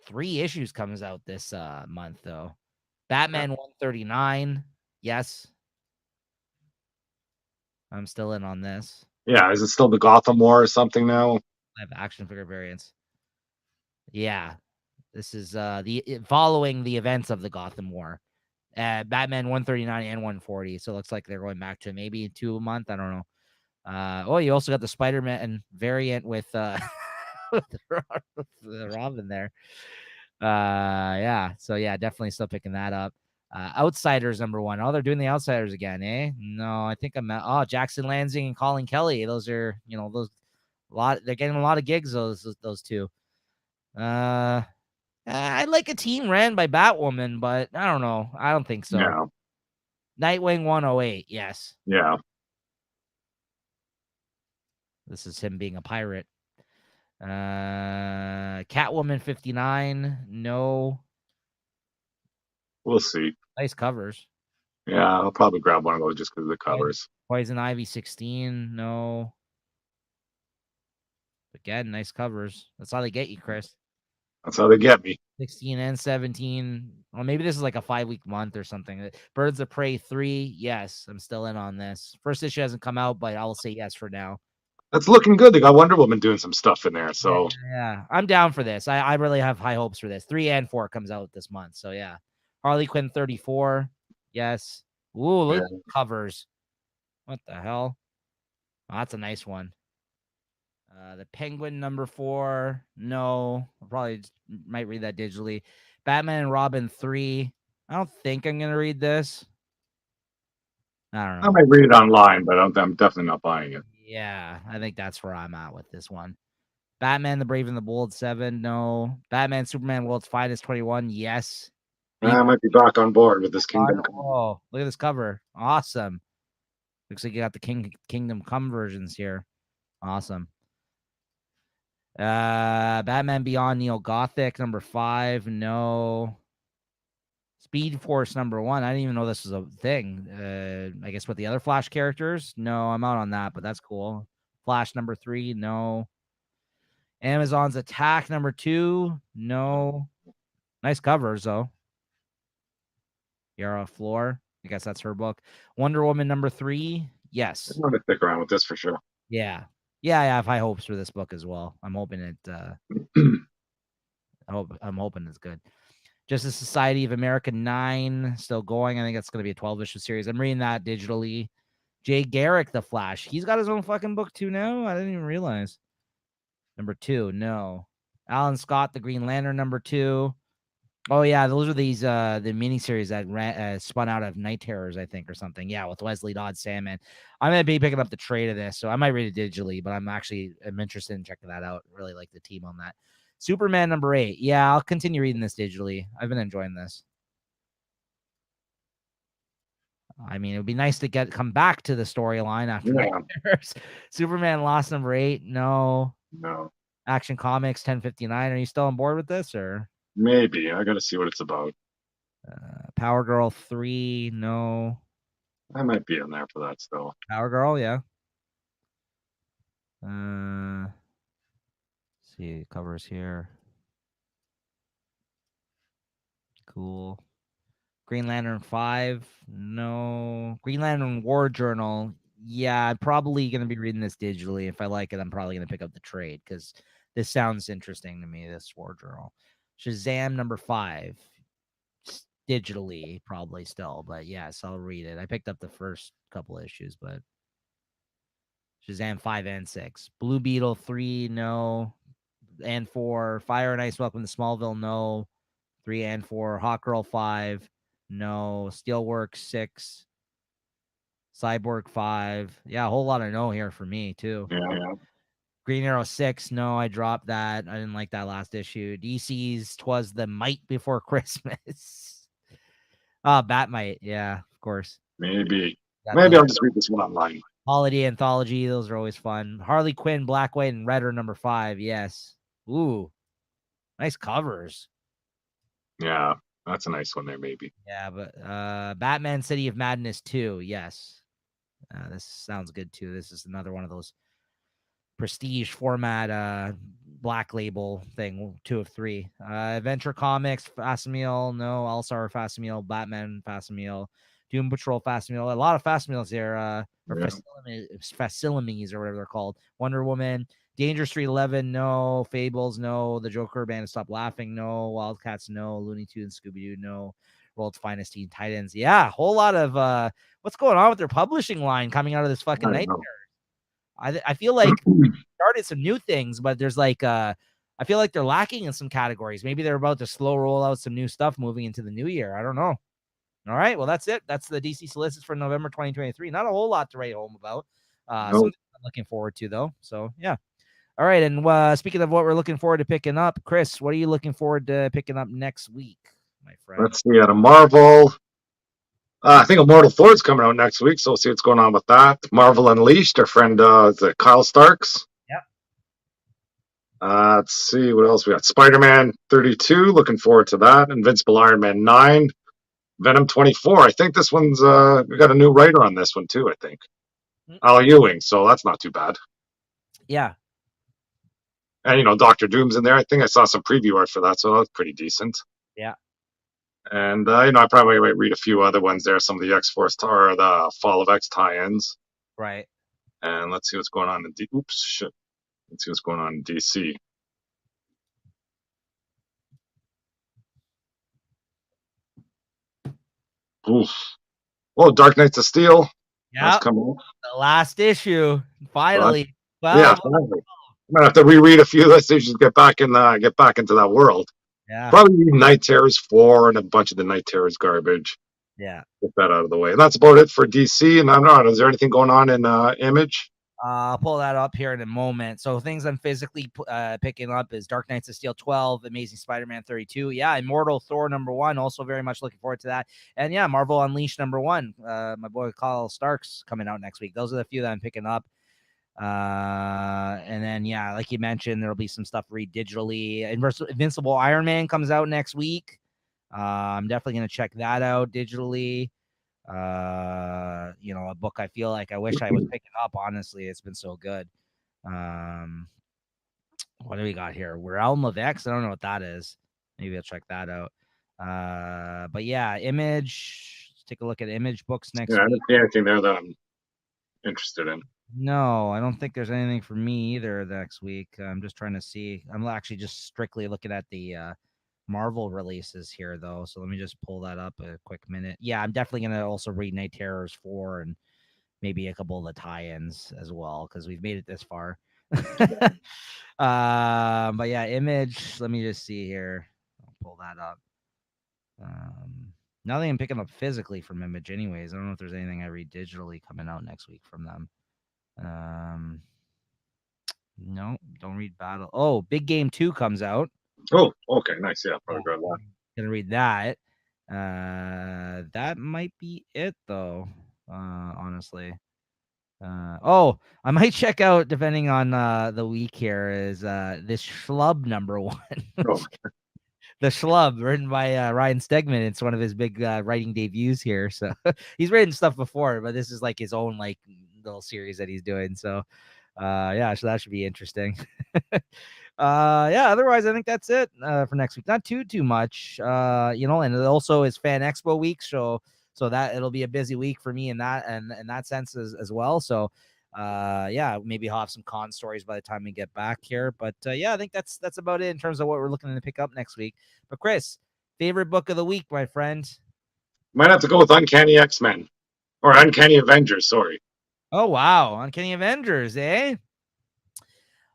3 issues comes out this month though. Batman 139. Yes. I'm still in on this. Yeah, is it still the Gotham War or something now? I have action figure variants. Yeah. This is following the events of the Gotham War. Batman 139 and 140. So it looks like they're going back to maybe 2 a month. I don't know. You also got the Spider-Man variant with with the Robin there. So definitely still picking that up. Outsiders #1. Oh, they're doing the Outsiders again, eh? No, I think Jackson Lansing and Colin Kelly. Those are, those they're getting a lot of gigs, those two. I like a team ran by Batwoman, but I don't know. I don't think so. Yeah. Nightwing 108. Yes. Yeah. This is him being a pirate. Catwoman 59. No. We'll see. Nice covers. Yeah, I'll probably grab one of those just because of the covers. Poison Ivy 16. No. Again, nice covers. That's how they get you, Chris. That's how they get me. 16 and 17. Well, maybe this is like a 5-week month or something. Birds of Prey 3. Yes, I'm still in on this. First issue hasn't come out, but I'll say yes for now. That's looking good. They got Wonder Woman doing some stuff in there. So Yeah. I'm down for this. I really have high hopes for this. 3 and 4 comes out this month. So yeah. Harley Quinn 34. Yes. Ooh, look at the covers. What the hell? Oh, that's a nice one. The Penguin number 4. No. I probably might read that digitally. Batman and Robin 3. I don't think I'm gonna read this. I don't know. I might read it online, but I'm definitely not buying it. Yeah, I think that's where I'm at with this one. Batman the Brave and the Bold 7. No. Batman Superman World's Finest 21. Yes. I might be back on board with this Kingdom Come. Oh, look at this cover. Awesome. Looks like you got the Kingdom Come versions here. Awesome. Batman Beyond Neo Gothic number 5. No. Speed Force number 1. I didn't even know this was a thing. I guess with the other Flash characters. No, I'm out on that, but that's cool. Flash number 3. No. Amazon's Attack number 2. No. Nice covers though. Yara Floor. I guess that's her book. Wonder Woman number 3. Yes. I'm going to stick around with this for sure. Yeah. Yeah, I have high hopes for this book as well. I'm hoping it I'm hoping it's good. Justice Society of America 9 still going. I think that's going to be a 12-issue series. I'm reading that digitally. Jay Garrick, The Flash. He's got his own fucking book too now. I didn't even realize. Number 2, no. Alan Scott, The Green Lantern number 2. Oh yeah, those are these the miniseries that spun out of Night Terrors, I think, or something. Yeah, with Wesley Dodds Salmon. I'm gonna be picking up the trade of this, so I might read it digitally, but I'm interested in checking that out. Really like the team on that. Superman number 8. Yeah, I'll continue reading this digitally. I've been enjoying this. I mean, it would be nice to come back to the storyline after Night Terrors. Superman Lost number 8. No. Action Comics 1059. Are you still on board with this, or? Maybe. I got to see what it's about. Power Girl 3. No. I might be in there for that still. Power Girl, yeah. See covers here. Cool. Green Lantern 5. No. Green Lantern War Journal. Yeah, I'm probably going to be reading this digitally. If I like it, I'm probably going to pick up the trade because this sounds interesting to me, this War Journal. Shazam number 5. Digitally, probably still, but yes, I'll read it. I picked up the first couple issues, but Shazam 5 and 6. Blue Beetle 3, no. And 4. Fire and Ice Welcome to Smallville, no. 3 and 4. Hawkgirl 5, no. Steelworks 6. Cyborg 5. Yeah, a whole lot of no here for me, too. Yeah. Green Arrow 6, no, I dropped that. I didn't like that last issue. DC's 'Twas the Might Before Christmas. Batmite, yeah, of course. Maybe I'll just read this one online. Holiday Anthology, those are always fun. Harley Quinn, Black, White, and Red are number 5, yes. Ooh, nice covers. Yeah, that's a nice one there, maybe. Yeah, but Batman City of Madness 2, yes. This sounds good too. This is another one of those prestige format black label thing, 2 of 3. Adventure Comics, Fasimil, no. All-Star Fasimil, Batman Fasimil, Doom Patrol Fasimil. A lot of Fasimils here. Or Facilimies or whatever they're called. Wonder Woman, Danger Street 11, no. Fables, no. The Joker Band Stop Laughing, no. Wildcats, no. Looney Tunes, Scooby-Doo, no. World's Finest Teen Titans. Yeah, a whole lot of what's going on with their publishing line coming out of this fucking nightmare. I feel like started some new things, but there's like I feel like they're lacking in some categories. Maybe they're about to slow roll out some new stuff moving into the new year. I don't know. All right, well that's it. That's the DC solicits for November 2023. Not a whole lot to write home about. Something I'm looking forward to though. So yeah. All right, and speaking of what we're looking forward to picking up, Chris, what are you looking forward to picking up next week, my friend? Let's see, at a Marvel. I think Immortal Thor's coming out next week, so we'll see what's going on with that. Marvel Unleashed, our friend is it Kyle Starks. Yep. Let's see what else we got. Spider-Man 32, looking forward to that. Invincible Iron Man 9. Venom 24. I think this one's we got a new writer on this one too, I think. Al Ewing, so that's not too bad. Yeah. And Doctor Doom's in there. I think I saw some preview art for that, so that's pretty decent. Yeah. And I probably might read a few other ones there, some of the X-Force or the Fall of X tie-ins. Right. And let's see what's going on in Let's see what's going on in DC. Oof. Oh, Dark Knights of Steel. Yeah. That's coming up. The last issue. Finally. Yeah, finally. I'm gonna have to reread a few of those issues, get back into that world. Yeah. Probably read Night Terrors 4 and a bunch of the Night Terrors garbage. Yeah. Get that out of the way. And that's about it for DC. And I'm not. Is there anything going on in Image? I'll pull that up here in a moment. So things I'm physically picking up is Dark Knights of Steel 12, Amazing Spider-Man 32. Yeah, Immortal Thor #1. Also very much looking forward to that. And yeah, Marvel Unleashed #1. My boy Kyle Starks coming out next week. Those are the few that I'm picking up. And then yeah, like you mentioned, there'll be some stuff read digitally. Invincible Iron Man comes out next week. I'm definitely gonna check that out digitally. A book I feel like I wish I was picking up. Honestly, it's been so good. What do we got here? Realm of X. I don't know what that is. Maybe I'll check that out. But yeah, Image. Let's take a look at Image books next Yeah, I week. don't see anything there that I'm interested in. No, I don't think there's anything for me either next week. I'm just trying to see. I'm actually just strictly looking at the Marvel releases here, though. So let me just pull that up a quick minute. Yeah, I'm definitely going to also read Night Terrors 4 and maybe a couple of the tie-ins as well because we've made it this far. But yeah, Image. Let me just see here. I'll pull that up. Nothing I'm picking up physically from Image anyways. I don't know if there's anything I read digitally coming out next week from them. No, don't read Battle. Oh, Big Game 2 comes out. Oh, okay, nice. Yeah, probably grab that. Gonna read that. That might be it though. Honestly. I might check out depending on the week here is this Schlub #1. Oh. The Schlub, written by Ryan Stegman. It's one of his big writing debuts here. So he's written stuff before, but this is like his own like little series that he's doing. So yeah, so that should be interesting. Yeah, otherwise I think that's it for next week. Not too much. And it also is Fan Expo week, so that it'll be a busy week for me in that sense as well. So yeah, maybe I'll have some con stories by the time we get back here. But yeah, I think that's about it in terms of what we're looking to pick up next week. But Chris, favorite book of the week, my friend? Might have to go with Uncanny X-Men or Uncanny Avengers. Sorry. Oh wow, Uncanny Avengers, eh?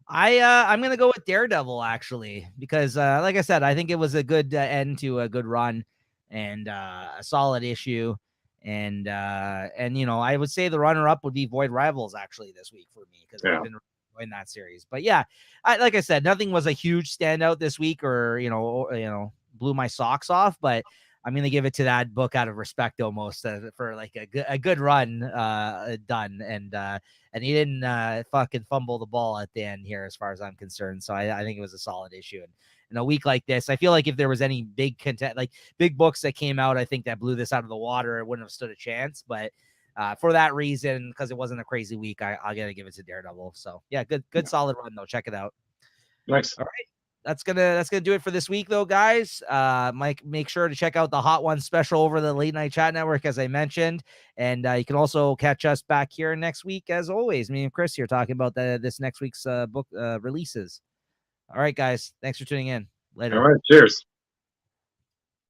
I'm gonna go with Daredevil actually because like I said, I think it was a good end to a good run and a solid issue. And I would say the runner up would be Void Rivals actually this week for me because I've been enjoying that series. But yeah, like I said, nothing was a huge standout this week or blew my socks off, but I'm gonna give it to that book out of respect almost for like a good run done, and he didn't fucking fumble the ball at the end here as far as I'm concerned. So I think it was a solid issue. And in a week like this, I feel like if there was any big content, like big books that came out, I think that blew this out of the water, it wouldn't have stood a chance. But for that reason, because it wasn't a crazy week, I gotta give it to Daredevil. So yeah, good solid run though. Check it out. Nice. All right. That's gonna do it for this week, though, guys. Mike, make sure to check out the Hot One special over the Late Night Chat Network, as I mentioned, and you can also catch us back here next week, as always. Me and Chris here talking about this next week's book releases. All right, guys, thanks for tuning in. Later. All right, cheers.